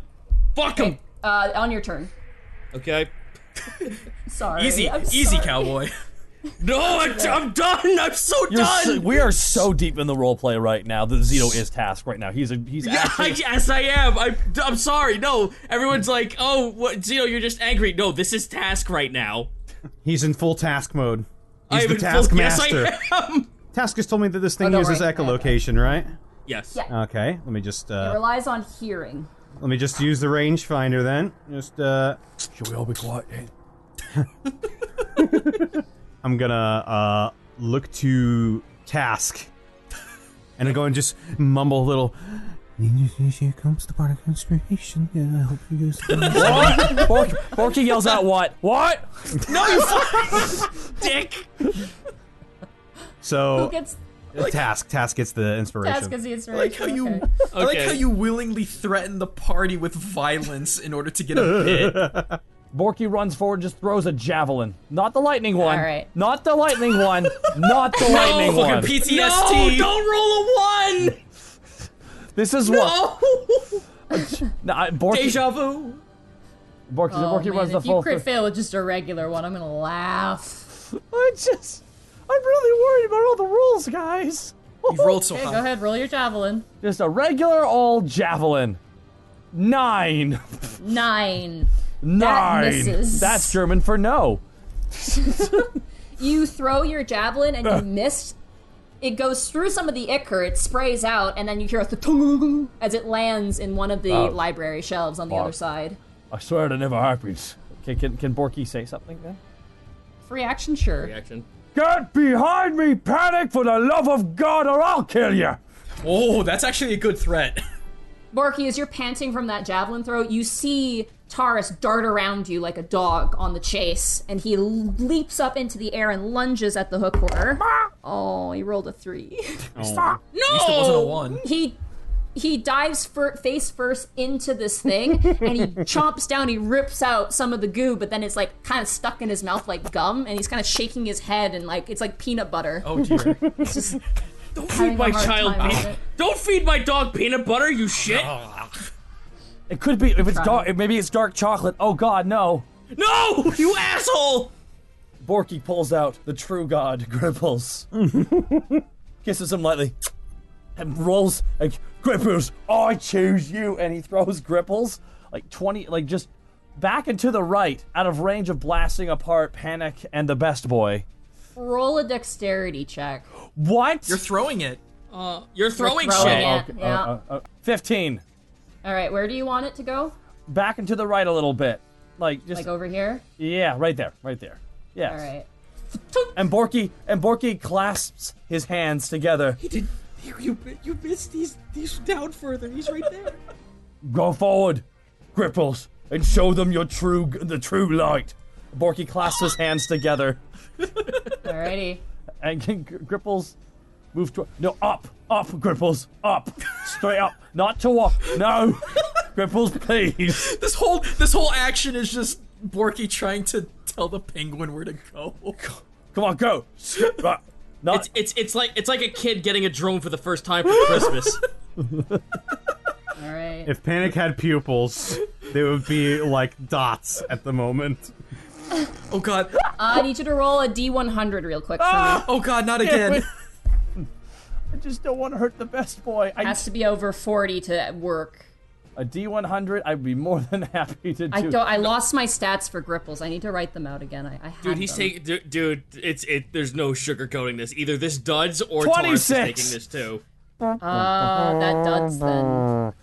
Fuck him. On your turn. Okay. Sorry. Easy, I'm easy, sorry. cowboy. No, I'm done. I'm so done. We are so deep in the roleplay right now that Zito is tasked right now. He's actually... Yes, I am. I'm sorry. No, everyone's like, oh, what, Zito, you're just angry. No, this is task right now. He's in full task mode. He's I'm the in full- task yes, master. I am. Task has told me that this thing don't uses worry. echolocation, right? Yes. Yeah. Okay, let me just It relies on hearing. let me just use the rangefinder then. Just Should we all be quiet? I'm gonna look to Task, and I'm going to just mumble a little. Here comes the part of conspiration. Yeah, I hope you guys. Borky yells out, "What? What?" No, you fucking dick. So Who gets Task gets the inspiration. task as the I inspiration? like how you, Okay. I like Okay. how you willingly threaten the party with violence in order to get a bit. Borky runs forward and just throws a javelin. Not the lightning one. All right. Not the lightning one. Not the lightning Fucking one. PTSD. No, don't roll a 1. This is what. No, Borky. Deja vu. Borky Oh, man, runs the if you full. crit fail with just a regular one, I'm gonna laugh. I'm really worried about all the rules, guys. You've rolled so Okay, high. go ahead, roll your javelin. Just a regular old javelin. 9. 9. 9. misses. That's German for no. You throw your javelin and you missed. It goes through some of the ichor, it sprays out, and then you hear the tung as it lands in one of the library shelves on the other side. I swear that never happens. Okay, can Borky say something then? Free action, sure. Reaction. Get behind me, Panic, for the love of God, or I'll kill you. Oh, that's actually a good threat. Borky, as you're panting from that javelin throw, you see Taurus dart around you like a dog on the chase, and he leaps up into the air and lunges at the hook horror. Oh, he rolled a 3. At least it wasn't a 1. He dives face first into this thing, and he chomps down, he rips out some of the goo, but then it's like kind of stuck in his mouth like gum, and he's kind of shaking his head, and like it's like peanut butter. Oh dear. It's just Don't having feed a my hard child time with peanut. it. Don't feed my dog peanut butter, you shit. It could be, if it's dark, maybe it's dark chocolate. Oh God, no. No, you asshole. Borky pulls out the true god, Gripples. Kisses him lightly. And rolls, like, Gripples, I choose you. And he throws Gripples, like 20, like just back and to the right, out of range of blasting apart Panic and the best boy. Roll a dexterity check. What? You're throwing it. You're throwing throwing shit. it. Yeah. 15. All right, where do you want it to go? Back and to the right a little bit. Like, just, Like over here? yeah, right there, right there. Yes. All right. And Borky clasps his hands together. You missed. He's down further. He's right there. Go forward, Gripples, and show them the true light. Borky clasps his hands together, Alrighty. and Gripples move to up, Gripples, up, straight up, not to walk. No, Gripples, please. This whole action is just Borky trying to tell the penguin where to go. Come on, go. Not. It's like a kid getting a drone for the first time for Christmas. All right. If Panic had pupils, they would be like dots at the moment. Oh god. I need you to roll a D100 real quick for me. Oh god, not again. I just don't want to hurt the best boy. Has to be over 40 to work. A D100, I'd be more than happy to do. I lost my stats for Gripples. I need to write them out again. I had Dude, he's them. taking. Dude, there's no sugarcoating this. Either this duds or Taurus is 26. taking this too. That duds then.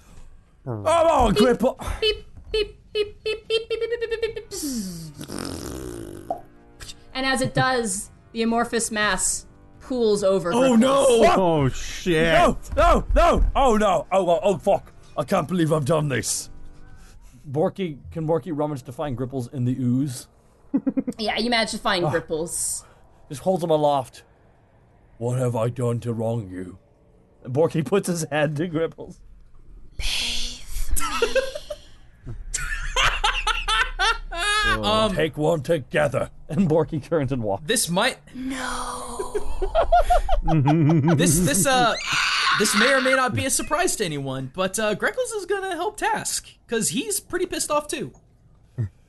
Come on, Gripples. Beep, beep, beep, beep, beep, beep, beep, beep, beep, beep, beep. And as it does, the amorphous mass pools over. Oh Gripples. no! Oh shit! No! Oh no! Oh fuck! I can't believe I've done this. Can Borky rummage to find Gripples in the ooze? Yeah, you managed to find Gripples. Just holds him aloft. What have I done to wrong you? And Borky puts his head to Gripples. Take one together. And Borky turns and walks. This might. No. This may or may not be a surprise to anyone, but Greckles is gonna help Task because he's pretty pissed off too.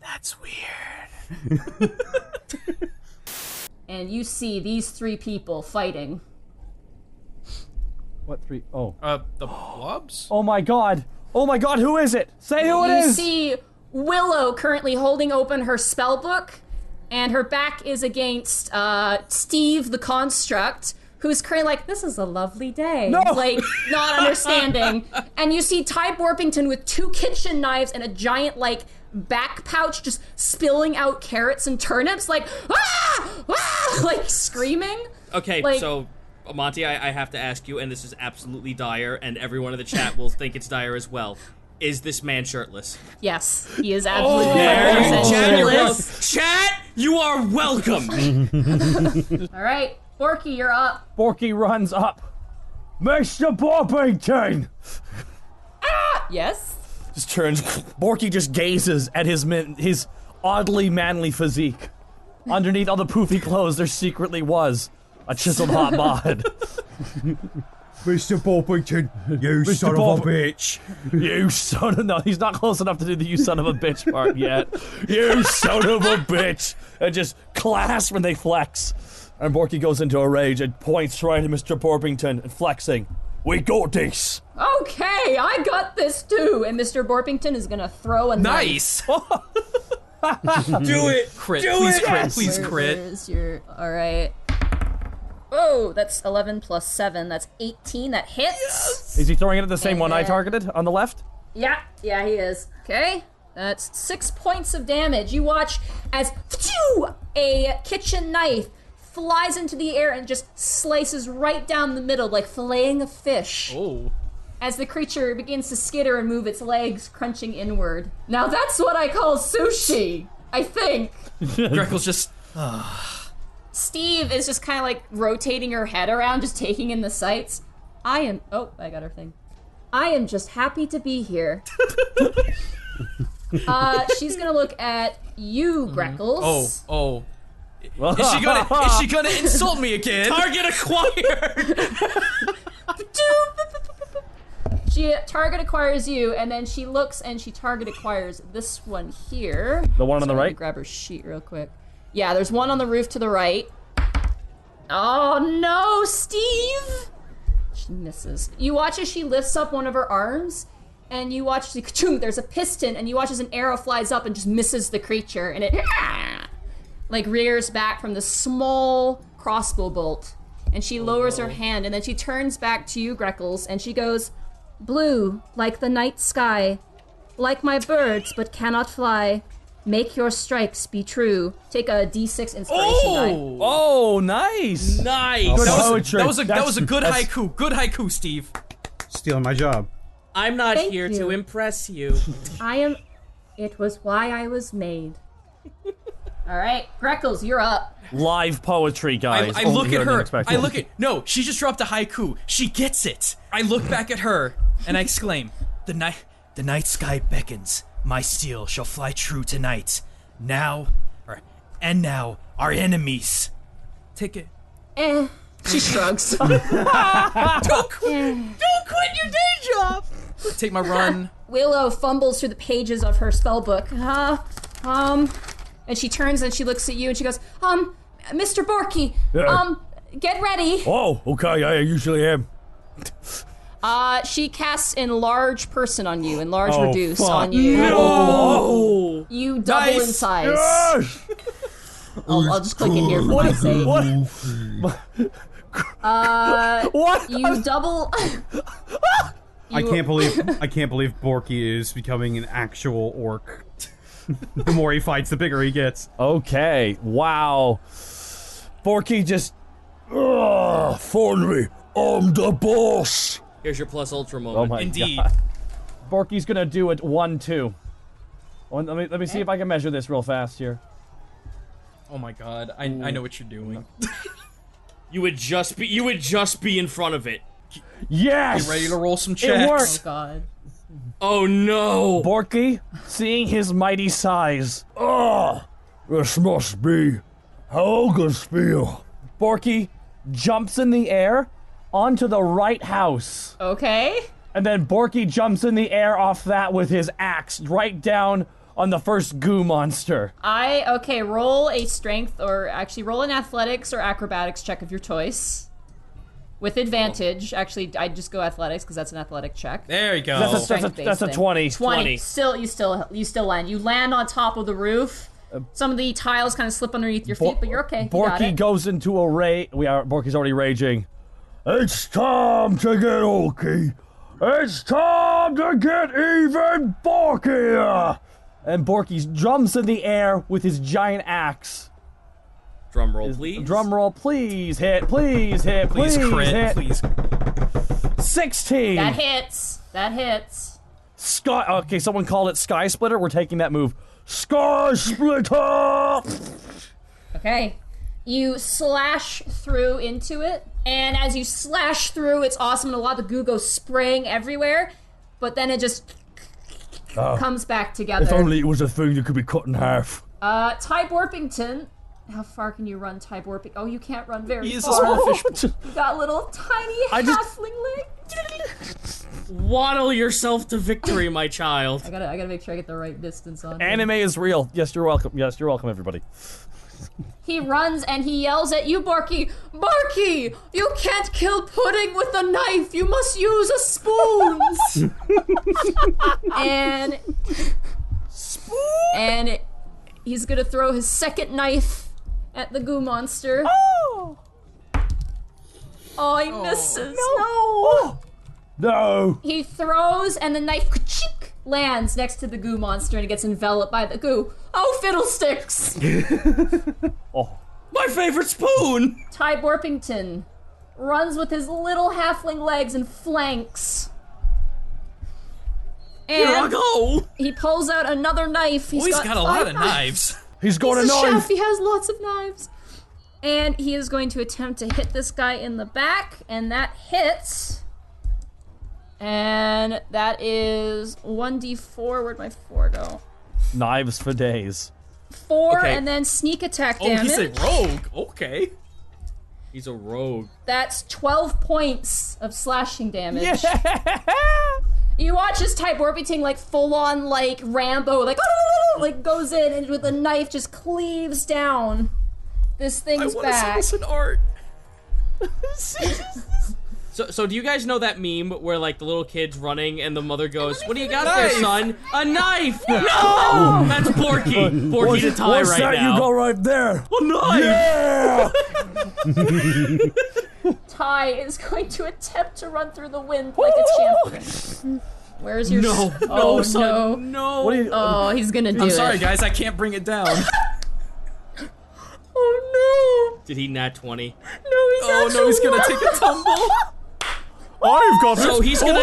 That's weird. And you see these 3 people fighting. What 3? Oh. The blobs? Oh my god! Oh my god, who is it? Say who it is! You see Willow currently holding open her spell book, and her back is against Steve the Construct, who's currently like, this is a lovely day. No! Like, not understanding. And you see Ty Borpington with 2 kitchen knives and a giant, like, back pouch just spilling out carrots and turnips, like, ah! Ah! Like, screaming. Okay, Like- so, Monty, I have to ask you, and this is absolutely dire, and everyone in the chat will think it's dire as well. Is this man shirtless? Yes, he is absolutely Chat, you're shirtless. Chat, you are welcome! All right, Borky, you're up. Borky runs up. Mr. Borpington! Yes? Just turns. Borky just gazes at his oddly manly physique. Underneath all the poofy clothes, there secretly was a chiseled hot bod. Mr. Borpington, you son of a bitch! You son of no, he's not close enough to do the "you son of a bitch" part yet. You son of a bitch! And just clasp when they flex. And Borky goes into a rage and points right at Mr. Borpington and flexing. We got this! Okay, I got this too. And Mr. Borpington is gonna throw a knife. Nice. Do it! Crit. Do Please it! crit. Yes! Please crit. Where's your... Alright. Oh, that's 11 plus 7. That's 18. That hits. Is he throwing it at the same And one I then- targeted on the left? Yeah, he is. Okay. That's 6 points of damage. You watch as a kitchen knife flies into the air and just slices right down the middle like filleting a fish. Oh. As the creature begins to skitter and move its legs, crunching inward. Now that's what I call sushi, I think. Greckles just. Steve is just kind of like rotating her head around, just taking in the sights. I got her thing. I am just happy to be here. She's gonna look at you, Greckles. Oh. Is she gonna insult me again? Target acquired! She target acquires you, and then she looks and she target acquires this one here. The one on the Let me right? grab her sheet real quick. Yeah, there's one on the roof to the right. Oh no, Steve! She misses. You watch as she lifts up one of her arms, and you watch there's a piston, and you watch as an arrow flies up and just misses the creature, and it like rears back from the small crossbow bolt. And she lowers her hand, and then she turns back to you, Greckles, and she goes, "Blue, like the night sky, like my birds but cannot fly. Make your stripes be true." Take a D6 inspiration die. Oh, nice! Nice! Good That poetry. was a good That's- haiku. Good haiku, Steve. Stealing my job. I'm not Thank here you. to impress you. It was why I was made. Alright, Greckles, you're up. Live poetry, guys. I Only look here at on her. Unexpectables. No, she just dropped a haiku. She gets it. I look back at her and I exclaim, the night sky beckons. My steel shall fly true tonight. Now, our enemies. Take it. She shrugs. Don't quit your day job. Take my run. Willow fumbles through the pages of her spellbook. And she turns and she looks at you and she goes, Mr. Borky, Yeah. get ready. Oh, okay, I usually am. She casts Enlarge Person on you, Enlarge Oh, Reduce fuck. on you. Oh! You double in Nice. size. Yes! I'll just click in here for my sake. What? You double. I can't believe Borky is becoming an actual orc. The more he fights, the bigger he gets. Okay, wow. Borky just... Finally, I'm the boss. Here's your plus ultra Oh moment. my Indeed. god. Borky's gonna do it 1-2. Let me see if I can measure this real fast here. Oh my god, I know what you're doing. You would just be in front of it. Yes! You ready to roll some checks? It worked! Oh god. Oh no! Borky, seeing his mighty size. This must be how August feel. Borky jumps in the air onto the right house. Okay. And then Borky jumps in the air off that with his axe right down on the first goo monster. Okay, roll a strength, or actually roll an athletics or acrobatics check of your choice. With advantage. Actually, I'd just go athletics because that's an athletic check. There you go. That's a Strength-based thing. 20. 20. Still, you still land. You land on top of the roof. Some of the tiles kind of slip underneath your feet, but you're okay. You got Borky it. goes into a rage. Borky's already raging. It's time to get okay. It's time to get even bulkier. And Borky jumps in the air with his giant axe. Drum roll, please. Drum roll, please hit, please hit, Please crit, hit. please. 16. That hits. Sky. Okay, someone called it Sky Splitter. We're taking that move. Sky Splitter. Okay. You slash through into it, and as you slash through, it's awesome, and a lot of the goo goes spraying everywhere, but then it just comes back together. If only it was a thing that could be cut in half. Ty Borpington. How far can you run, Ty Borpington? Oh, you can't run very He is a far. small fish. You got little tiny halfling legs. Waddle yourself to victory, my child. I gotta make sure I get the right distance on him. Anime is real. Yes, you're welcome. Yes, you're welcome, everybody. He runs and he yells at you, Borky. Borky, you can't kill pudding with a knife. You must use a spoon. and he's gonna throw his second knife at the goo monster. Oh, he misses. No. He throws and the knife ka-chink, lands next to the goo monster and it gets enveloped by the goo. Oh, fiddlesticks! My favorite spoon! Ty Borpington runs with his little halfling legs and flanks. Here I And go! he pulls out another knife. He's got a lot of 5 knives. He's got He's a a knife. chef. He has lots of knives. And he is going to attempt to hit this guy in the back, and that hits. And that is 1d4. Where'd my 4 go? Knives for days. 4, Okay. and then sneak attack Oh, damage. he's a rogue. Okay. He's a rogue. That's 12 points of slashing damage. You watch this Ty Borpington like full on like Rambo, like goes in and with a knife just cleaves down this I thing's want to see back. this in art. So do you guys know that meme where like the little kid's running and the mother goes, "What do you got there, son? A knife!" No, that's Borky. Borky to Ty What's right that now. you got right there? A knife. Yeah. Ty is going to attempt to run through the wind like a champion. Where's your No, oh no, son, no. no. What are you? Oh, he's gonna do I'm it. sorry, guys. I can't bring it down. Oh Did he nat 20? no. No, he's Oh no, he's gonna take a tumble. I've got So this. he's gonna.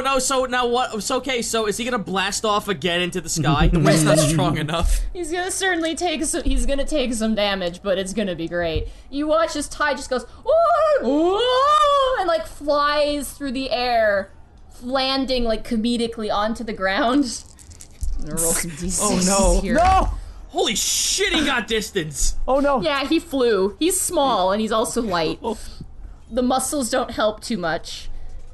No. So now what? It's okay. So is he gonna blast off again into the sky? The wind's not strong enough. He's gonna certainly take some. He's gonna take some damage, but it's gonna be great. You watch as Ty just goes, "Ooh," and like flies through the air, landing like comedically onto the ground. I'm gonna roll some d6 Oh, no. here. No! Holy shit! He got distance. Oh no! Yeah, he flew. He's small and he's also light. The muscles don't help too much.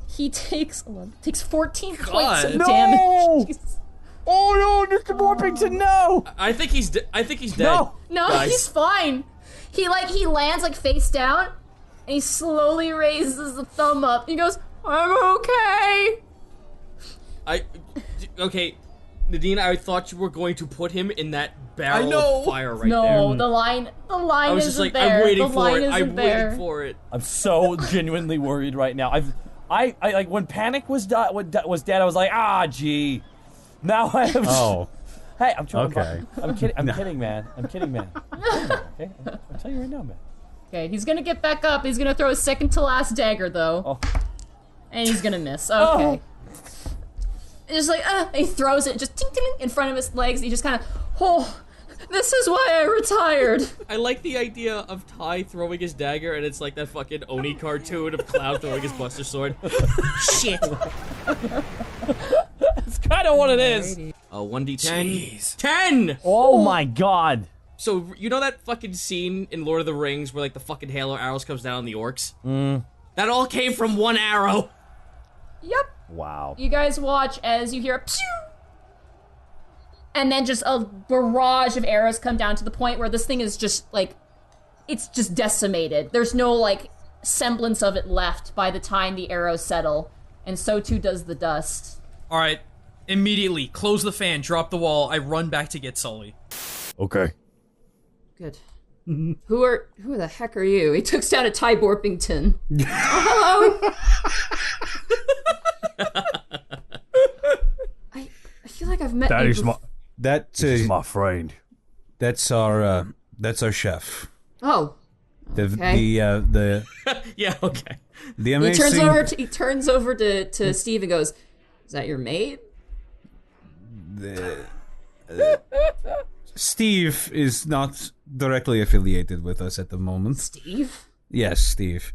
He takes 14 points of God. damage. No! Jeez. Oh no, Mr. Borpington, no! I think he's. I think he's dead. No! No, Guys. he's fine. He lands like face down, and he slowly raises the thumb up. He goes, "I'm okay." Okay, Nadine. I thought you were going to put him in that barrel I know. of fire right No, there. the line I was just isn't like, there. I'm waiting the for line it. isn't I'm there. waiting for it. I'm so genuinely worried right now. I like when Panic was dead. I was like, ah, gee. Now I have. Oh. Hey, I'm trying. Okay. I'm kidding. I'm kidding, man. I'm kidding, man. Okay, I'm telling you right now, man. Okay, he's gonna get back up. He's gonna throw his second to last dagger, though. Oh. And he's gonna miss. Okay. Just like, he throws it just ting-ting in front of his legs. He just kind of, this is why I retired. I like the idea of Ty throwing his dagger, and it's like that fucking Oni cartoon of Cloud throwing his Buster Sword. Shit. That's kind of what it is. 1d10. Jeez. 10! Oh my god. So, you know that fucking scene in Lord of the Rings where, like, the fucking hail of arrows comes down on the orcs? That all came from one arrow. Yep. Wow. You guys watch as you hear a pew! And then just a barrage of arrows come down to the point where this thing is just, like, it's just decimated. There's no, like, semblance of it left by the time the arrows settle. And so too does the dust. All right, immediately close the fan, drop the wall. I run back to get Sully. Okay. Good. Who the heck are you? He took down a Ty Borpington. Hello? I feel like I've met That you is my. That's This is my friend. that's our chef. Oh. The Okay. the Yeah, okay. the He amazing. turns over to Steve and goes, "Is that your maid?" Steve is not directly affiliated with us at the moment. Steve? Yes, Steve.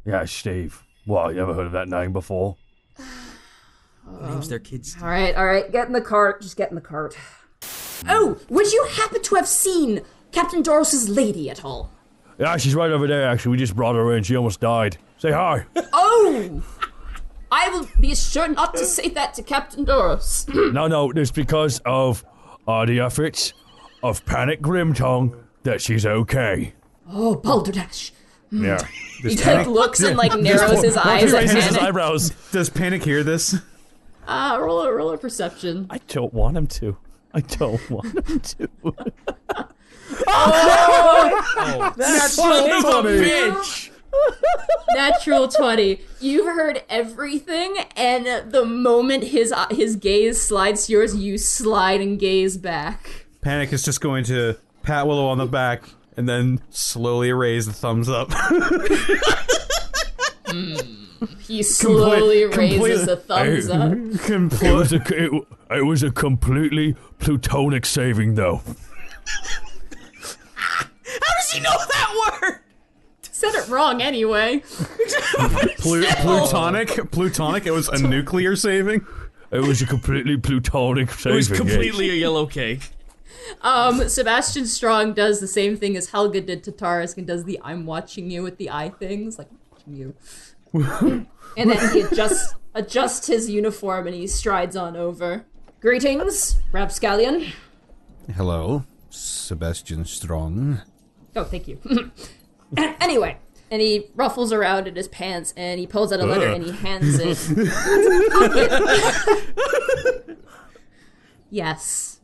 Yeah, Steve. What, you ever heard of that name before? Names their kids. All right, get in the cart. Just get in the cart. Oh, would you happen to have seen Captain Doros' lady at all? Yeah, she's right over there, actually. We just brought her in. She almost died. Say hi. Oh! I will be sure not to say that to Captain Doros. No, it's because of the efforts of Panic Grimtongue that she's okay. Oh, Balderdash. Yeah. He like looks and like narrows his eyes at Raises his Panic. eyebrows. Does Panic hear this? Roll a perception. I don't want him to. I don't want him to. That's son of a bitch! Natural 20. You've heard everything, and the moment his gaze slides to yours, you slide and gaze back. Panic is just going to pat Willow on the back and then slowly raise the thumbs up. He slowly raises complete- a thumbs up. It was a completely plutonic saving, though. How does he know that word? Said it wrong anyway. Plutonic. It was a nuclear saving. It was a completely plutonic saving. It was completely a yellow cake. Sebastian Strong does the same thing as Helga did to Tarisk and does the "I'm watching you" with the eye things, like watching you. And then he adjusts his uniform and he strides on over. Greetings, Rapscallion. Hello, Sebastian Strong. Oh, thank you. Anyway, and he ruffles around in his pants and he pulls out a letter and he hands it. Yes.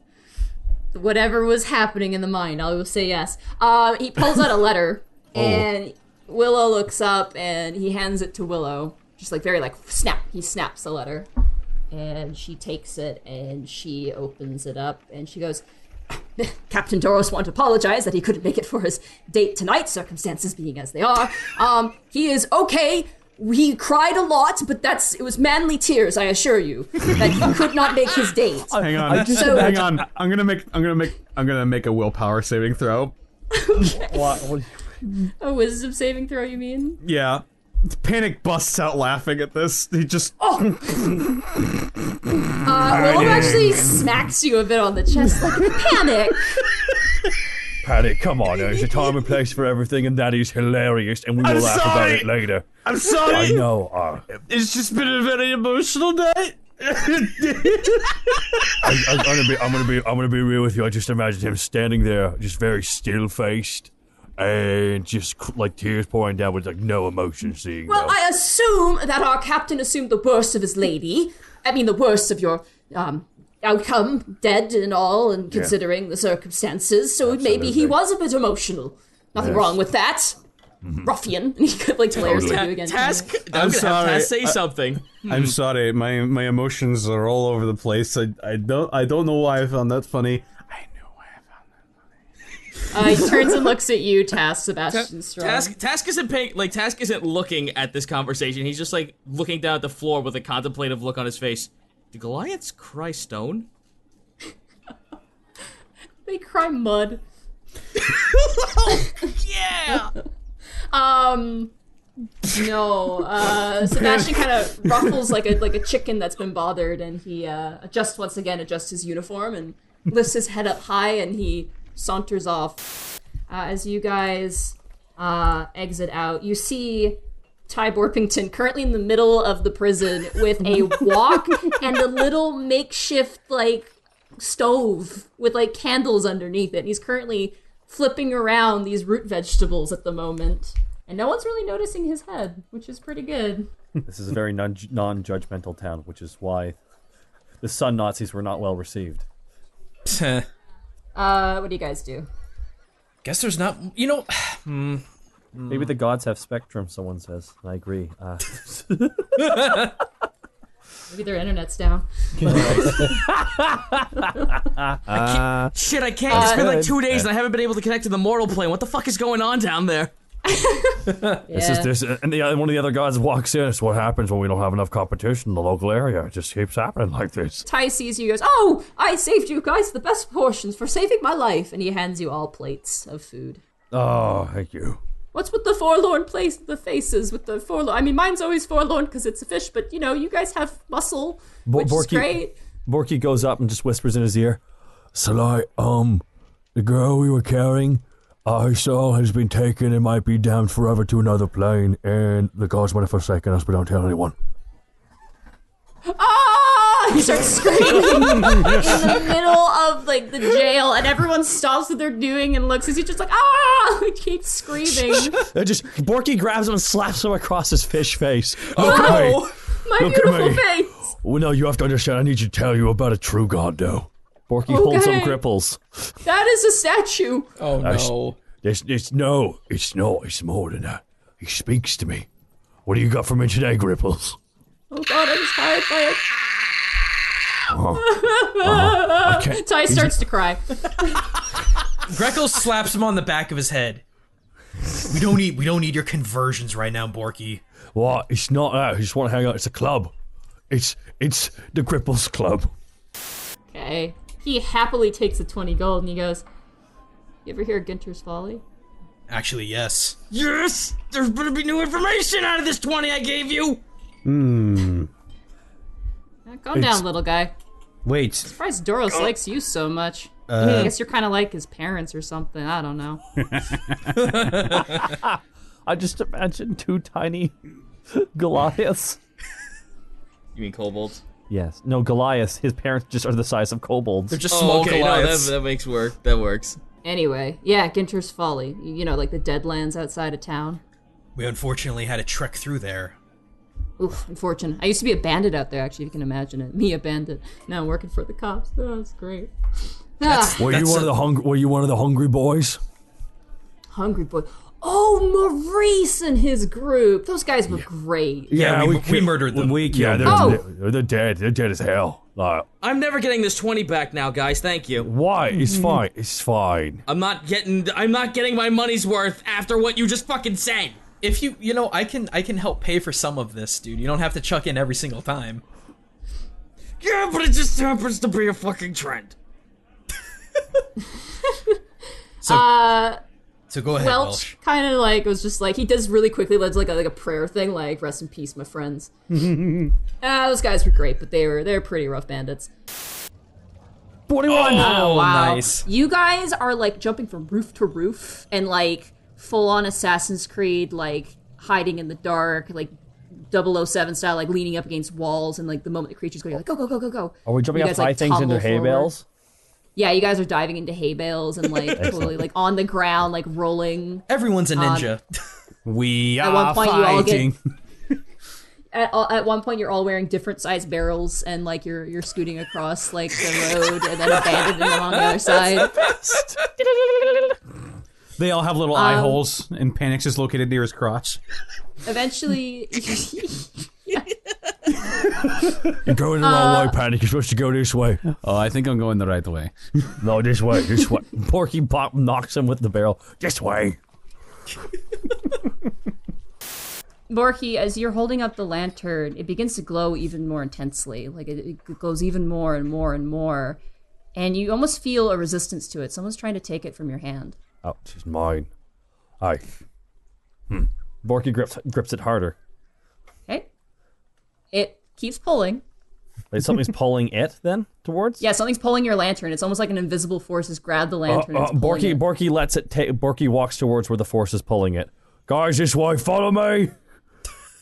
Whatever was happening in the mind, I will say yes. He pulls out a letter and Willow looks up and he hands it to Willow. Just like very like snap. He snaps the letter. And she takes it and she opens it up and she goes, Captain Doros wanted to apologize that he couldn't make it for his date tonight, circumstances being as they are. He is okay. He cried a lot, but it was manly tears, I assure you, that he could not make his date. Hang on. Hang on. I'm gonna make a willpower saving throw. What? A wisdom saving throw, you mean? Yeah. Panic busts out laughing at this. He just Willow actually smacks you a bit on the chest like, Panic! Panic, come on, there's a time and place for everything, and that is hilarious, and we will laugh about it later. I'm sorry. I know. It's just been a very emotional day. I'm gonna be real with you. I just imagine him standing there, just very still-faced, and just like tears pouring down with like no emotion seeing. Well, though. I assume that our captain assumed the worst of his lady. I mean, the worst of your outcome, dead and all, and considering the circumstances. So maybe he was a bit emotional. Nothing wrong with that. ruffian. And he like glares at you again. Task. I'm I'm gonna have sorry. Task say something. I'm sorry, my emotions are all over the place. I don't know why I found that funny. I know why I found that funny. He turns and looks at you, Task, Sebastian Strong. Task isn't paying. Like Task isn't looking at this conversation. He's just like looking down at the floor with a contemplative look on his face. Do Goliaths cry stone? They cry mud. Yeah. No. Sebastian kind of ruffles like a chicken that's been bothered, and he adjusts his uniform and lifts his head up high, and he saunters off. As you guys exit out, you see Ty Borpington currently in the middle of the prison with a wok and a little makeshift like stove with like candles underneath it. He's currently flipping around these root vegetables at the moment, and no one's really noticing his head, which is pretty good. This is a very non-judgmental town, which is why the Sun Nazis were not well received. What do you guys do? Guess there's not. Maybe the gods have spectrum, someone says. I agree. Maybe their internet's down. Shit, I can't. It's been like 2 days and I haven't been able to connect to the mortal plane. What the fuck is going on down there? And one of the other gods walks in. It's what happens when we don't have enough competition in the local area. It just keeps happening like this. Ty sees you, goes, "Oh, I saved you guys the best portions for saving my life," and he hands you all plates of food. Oh, thank you. What's with the forlorn place, the faces with the forlorn? I mean, mine's always forlorn because it's a fish, but you guys have muscle, which is great. Borky goes up and just whispers in his ear. So, the girl we were carrying, I saw has been taken and might be damned forever to another plane, and the gods might have forsaken us, but don't tell anyone. Ah! He starts screaming in the middle of like the jail, and everyone stops what they're doing and looks. He's just like, ah! He keeps screaming. Borky grabs him and slaps him across his fish face. Okay. My Look at beautiful me. face. Well, no, you have to understand. I need you to tell you about a true god, though. Borky holds Okay. up Gripples. That is a statue. Oh no. It's not. It's more than that. He speaks to me. What do you got for me today, Gripples? Oh God, I'm inspired by I can't. it. Ty starts to cry. Greckles slaps him on the back of his head. We don't need your conversions right now, Borky. What? It's not that. I just want to hang out. It's a club. It's the Gripples Club. Okay. He happily takes the 20 gold and he goes, "You ever hear of Ginter's Folly?" Actually, yes. Yes! There's gonna be new information out of this 20 I gave you! Calm down, little guy. Wait, Surprised Doros likes you so much. I guess you're kind of like his parents or something. I don't know. I just imagine two tiny Goliaths. You mean kobolds? Yes. No, Goliaths. His parents just are the size of kobolds. They're just small Goliaths. No, that makes work. That works. Anyway, yeah, Ginter's Folly. Like the Deadlands outside of town. We unfortunately had to trek through there. Oof, unfortunate. I used to be a bandit out there, actually, if you can imagine it. Me, a bandit. Now I'm working for the cops. Oh, that's great. Were you one of the hungry boys? Hungry boy. Oh, Maurice and his group. Those guys were great. Yeah, we murdered them. They're dead. They're dead as hell. I'm never getting this 20 back now, guys. Thank you. Why? It's fine. It's fine. I'm not getting my money's worth after what you just fucking said. If I can help pay for some of this, dude. You don't have to chuck in every single time. Yeah, but it just happens to be a fucking trend. So go ahead, Welch kind of was just he does really quickly, does like a prayer thing, like rest in peace, my friends. Those guys were great, but they're pretty rough bandits. 41! Oh, Wow. nice. You guys are jumping from roof to roof and full on Assassin's Creed, hiding in the dark, 007 style, leaning up against walls, and the moment the creatures go, you're go, go, go, go, go. Are we jumping You up guys, high things into tumble hay forward. bales? Yeah, you guys are diving into hay bales and totally on the ground, rolling. Everyone's a ninja. we At are one point, you all fighting. At one point, you're all wearing different sized barrels, and you're scooting across the road, and then abandoning them on the other side. They all have little eye holes, and Panic's is located near his crotch. Eventually, You're going the wrong way, Panic. You're supposed to go this way. Oh, I think I'm going the right way. No, this way. This way. Borky pop knocks him with the barrel. This way. Borky, as you're holding up the lantern, it begins to glow even more intensely. Like it glows even more and more and more. And you almost feel a resistance to it. Someone's trying to take it from your hand. Oh, she's mine. Aye. Borky grips it harder. Okay. It keeps pulling. Wait, something's pulling it then towards? Yeah, something's pulling your lantern. It's almost like an invisible force has grabbed the lantern. And it's pulling it. Borky lets it take. Borky walks towards where the force is pulling it. Guys, this way. Follow me.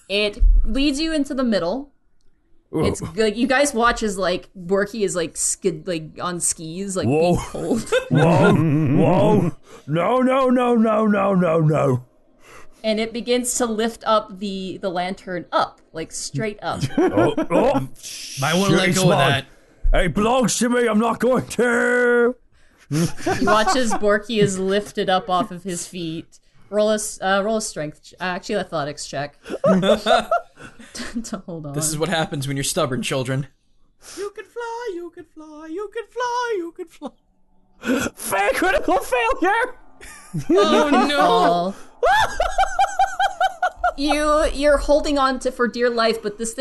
It leads you into the middle. It's like you guys watch as like Borky is like on skis, like being pulled. Whoa. Whoa. No. And it begins to lift up the lantern up, like straight up. Oh. Might want to let go of that. It belongs to me. I'm not going to. You watch as Borky is lifted up off of his feet. Roll a strength, actually athletics check. To hold on. This is what happens when you're stubborn, children. You can fly, you can fly, you can fly, you can fly. Fair critical failure. Oh no! You're holding on to for dear life, but this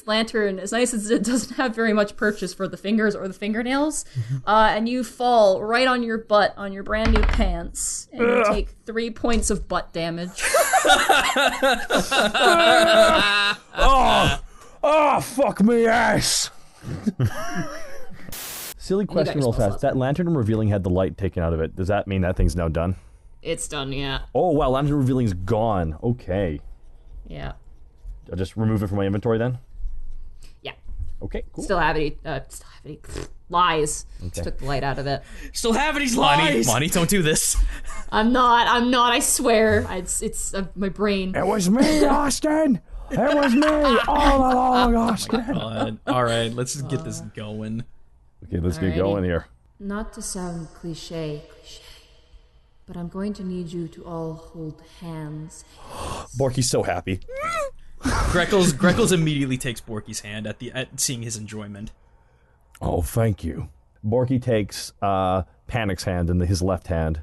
lantern, as nice as it doesn't have very much purchase for the fingers or the fingernails, and you fall right on your butt on your brand new pants, and you take 3 points of butt damage. Fuck me ass. Silly question real yourself fast. up. That lantern revealing had the light taken out of it. Does that mean that thing's now done? It's done, yeah. Oh, wow. Lantern revealing's gone. Okay. Yeah. I'll just remove it from my inventory then? Yeah. Okay, cool. Still have any lies. Just took the light out of it. Still having these Monty, lies. Monty, don't do this. I'm not, I swear. It's my brain. It was me, Austin. It was me all along, Austin. All right, let's just get this going. Okay, let's get Alrighty. going here. Not to sound cliche, but I'm going to need you to all hold hands. Borky's so happy. Greckles immediately takes Borky's hand at seeing his enjoyment. Oh, thank you. Borky takes Panic's hand in his left hand,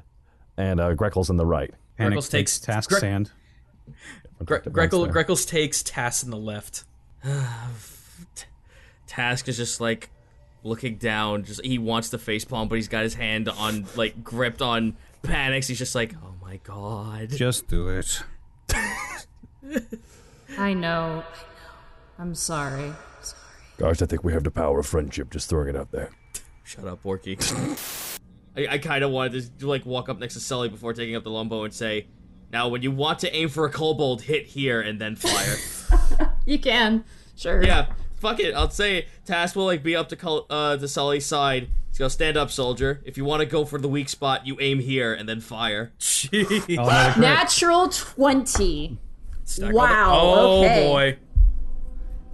and Greckle's in the right. Panic Greckles takes takes- Task's hand. Greckles takes Tass in the left. Task is just like looking down. Just he wants the facepalm, but he's got his hand on like gripped on Panic's. He's just like, oh my god. Just do it. I know. I'm sorry. Guys, I think we have the power of friendship, just throwing it out there. Shut up, Borky. I kind of wanted to like walk up next to Sully before taking up the longbow and say, now when you want to aim for a kobold, hit here and then fire. You can. Sure. Yeah, fuck it. I'll say Task will like be up to Sully's side. He's gonna stand up, soldier. If you want to go for the weak spot, you aim here and then fire. Jeez. Natural 20. Stack Wow, all okay. Oh boy.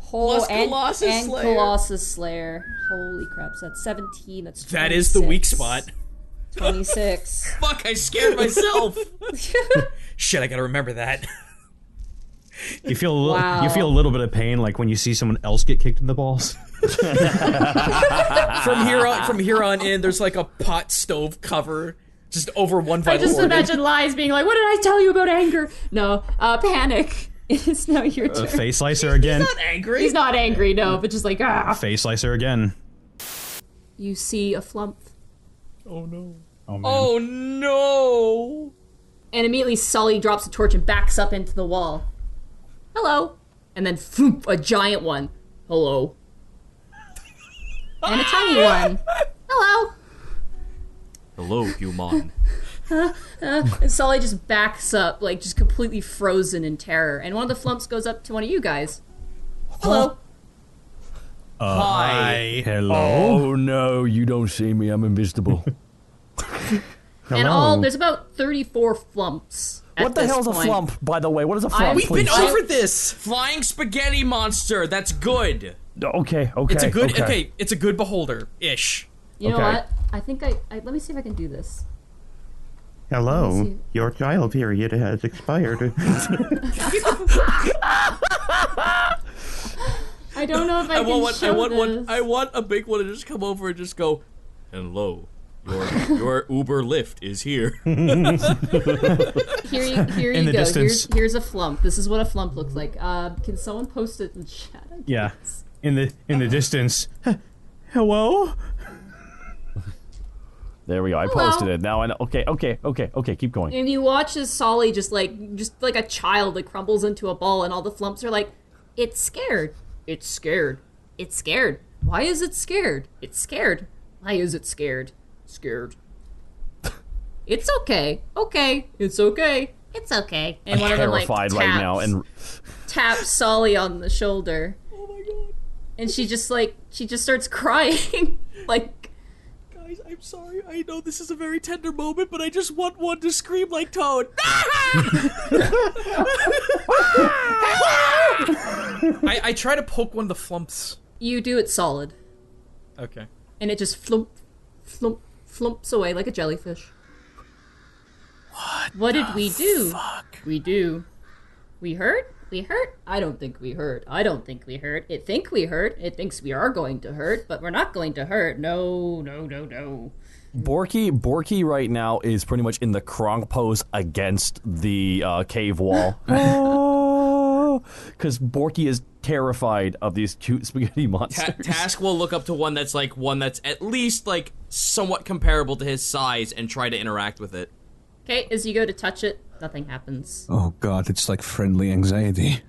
Plus Colossus Slayer. Colossus Slayer. Holy crap, so that's 17, that's 26. That is the weak spot. 26. Fuck, I scared myself. Shit, I gotta remember that. You feel a little, Wow. you feel a little bit of pain, like when you see someone else get kicked in the balls. From here on in, there's like a pot stove cover just over one vital I just organ. imagine Lies being like, what did I tell you about anger? No, Panic. It's now your turn. Face slicer again. Not angry. He's not angry, no, but just like, ah. Face slicer again. You see a Flumph. Oh no. Oh man. Oh no. And immediately Sully drops the torch and backs up into the wall. Hello. And then phoom, a giant one. Hello. And a tiny one. Hello. Hello, human. And Sully just backs up, like just completely frozen in terror. And one of the Flumphs goes up to one of you guys. Hello. Hi. Hello. Oh no, you don't see me. I'm invisible. And there's about 34 Flumphs. What the hell's a flump, by the way? What is a flump? We've We've been please? over this. Flying spaghetti monster. That's good. Okay. It's a good okay. It's a good beholder ish. You know Okay. what? I think I let me see if I can do this. Hello, your trial period has expired. I don't know if I can show this. I want a big one to just come over and just go, hello, your Uber Lyft is here. Here In you the go. distance. Here's a flump. This is what a flump looks like. Can someone post it in chat? Yeah. In the distance. Hello? There we go. I Hello. posted it. Now I know. Okay. Keep going. And you watch as Solly just like a child that crumbles into a ball, and all the flumps are like, "It's scared. It's scared. It's scared. Why is it scared? It's scared. Why is it scared? Scared. It's okay. Okay. It's okay. It's okay." And one of them like Terrified taps, right now and taps Solly on the shoulder. Oh my god. And she just starts crying. Like, Guys, I'm sorry. I know this is a very tender moment, but I just want one to scream like Toad. I try to poke one of the flumps. you do it solid. Okay. And it just flumps away like a jellyfish. What did we do? We do. We hurt? We hurt? I don't think we hurt. I don't think we hurt. It think we hurt. It thinks we are going to hurt, but we're not going to hurt. No. Borky right now is pretty much in the Kronk pose against the cave wall. Because Borky is terrified of these cute spaghetti monsters. Task will look up to one that's at least like somewhat comparable to his size and try to interact with it. Okay, as you go to touch it, nothing happens. Oh god, it's like friendly anxiety.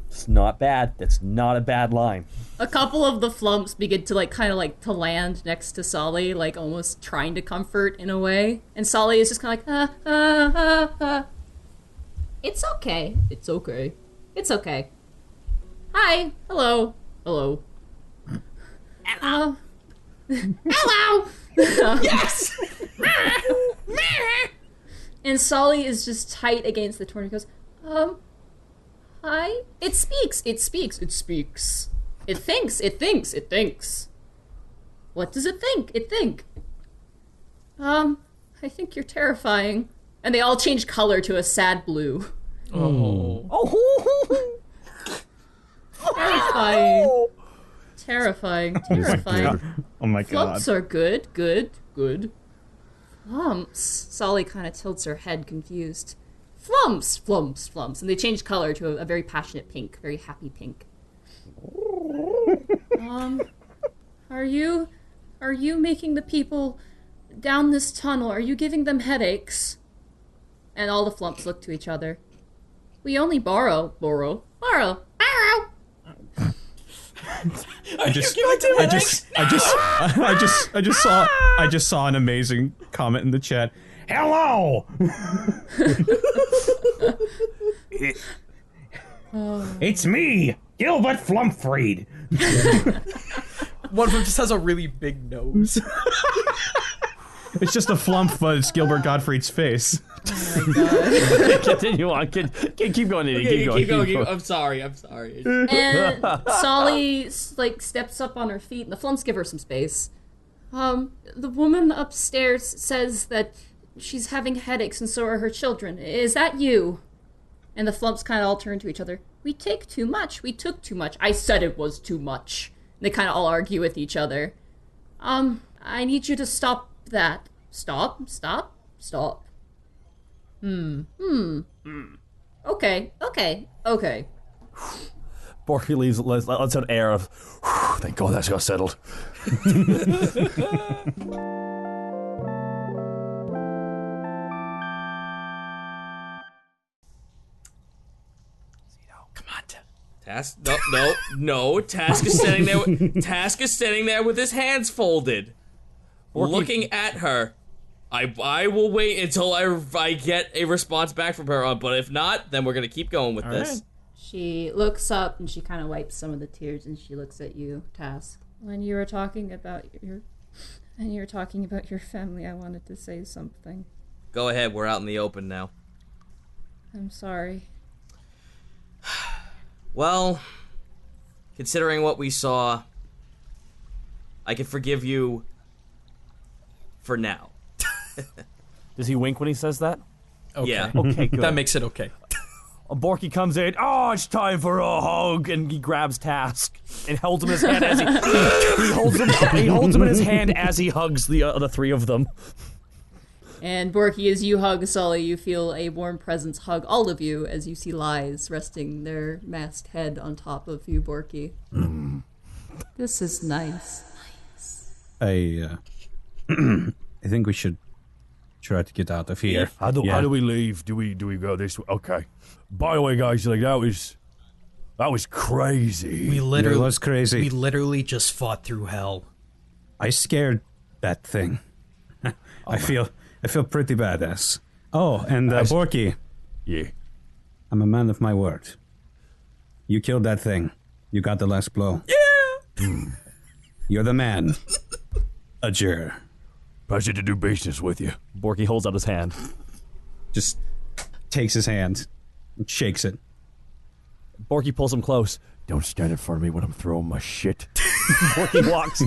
It's not bad. That's not a bad line. A couple of the flumps begin to to land next to Solly, like almost trying to comfort in a way. And Solly is just kind of like, It's okay. It's okay. It's okay. Hi. Hello. Hello. Hello. Hello. Yes. And Solly is just tight against the door and goes, hi. It speaks. It speaks. It speaks. It thinks. It thinks. It thinks. What does it think? It think. I think you're terrifying. And they all change color to a sad blue. Terrifying. Terrifying. Oh my god. Flumps are good. Flumps. Solly kind of tilts her head, confused. Flumps. And they change color to a very passionate pink, very happy pink. Are you making the people down this tunnel, are you giving them headaches? And all the flumps look to each other. We only borrow. I just saw an amazing comment in the chat. Hello. It's me, Gilbert Flumpfried. One of them just has a really big nose. It's just a flump, but it's Gilbert Gottfried's face. Oh my god. Continue on. Keep going, Eddie. Okay, Keep going. I'm sorry. And Solly steps up on her feet, and the flumps give her some space. The woman upstairs says that she's having headaches, and so are her children. Is that you? And the flumps kind of all turn to each other. We take too much. We took too much. I said it was too much. And they kind of all argue with each other. I need you to stop that. Stop. Okay. Borky leaves. Let's have an air of. Thank God that's got settled. Task? No. Task is standing there. Task is standing there with his hands folded, looking at her. I will wait until I get a response back from her. But if not, then we're gonna keep going with this. Right. She looks up and she kind of wipes some of the tears and she looks at you, Task. When you were talking about your family, I wanted to say something. Go ahead. We're out in the open now. I'm sorry. Well, considering what we saw, I can forgive you for now. Does he wink when he says that? Okay. Yeah. Okay, good. That makes it okay. Borky comes in. Oh, it's time for a hug, and he grabs Task and holds him in his hand as he holds him in his hand as he hugs the three of them. And Borky, as you hug Sully, you feel a warm presence hug all of you as you see Lies resting their masked head on top of you, Borky. This is nice. I think we should try to get out of here. How do we leave? Do we go this way? Okay. By the way, guys, like that was crazy. It was crazy. We literally just fought through hell. I scared that thing. I feel pretty badass. Oh, and Borky, Yeah. I'm a man of my word. You killed that thing. You got the last blow. Yeah. You're the man. Adieu. Pleasure to do business with you. Borky holds out his hand. Just takes his hand and shakes it. Borky pulls him close. Don't stand in front of me when I'm throwing my shit. Borky walks.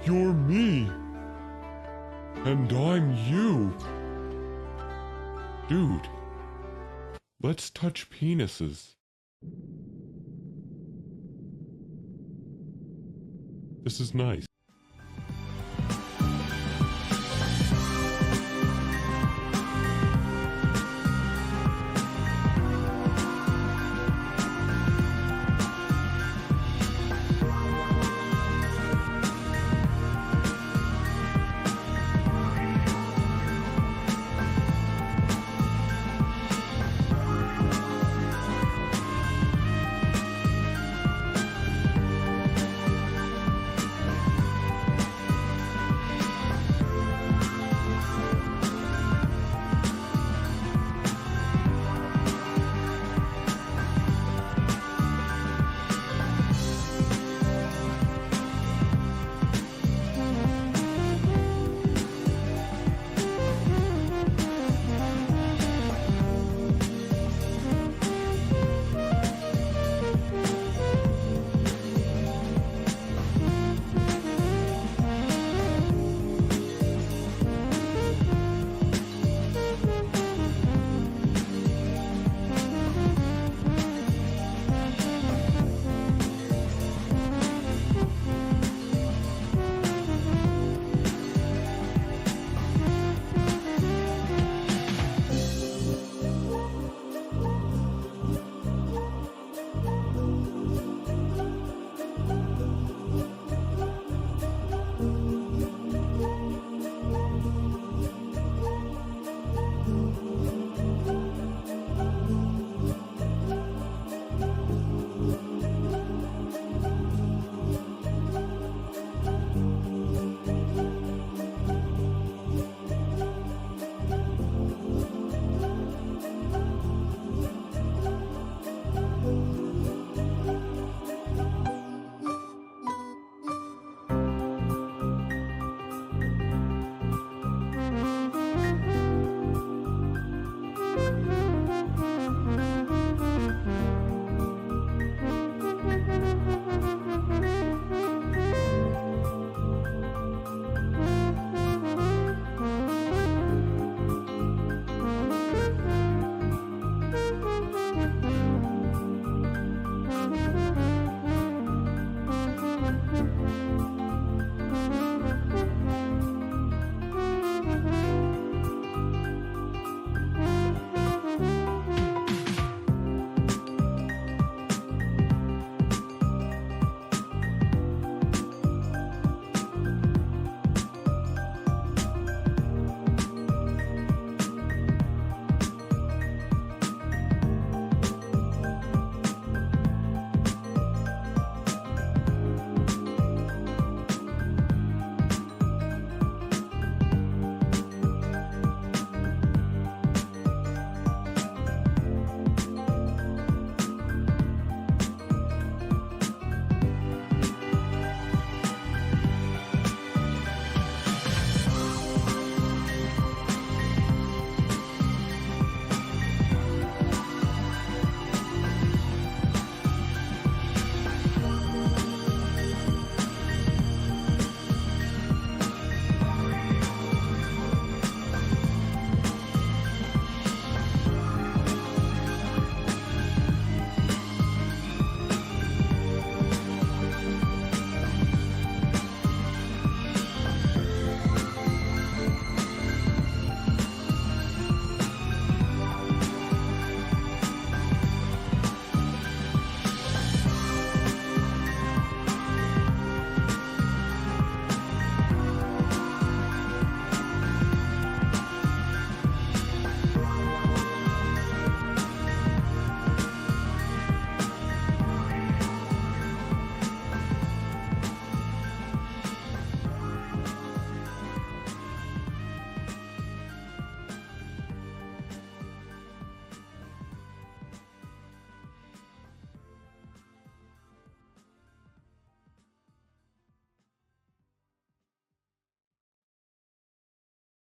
You're me. And I'm you. Dude, let's touch penises. This is nice.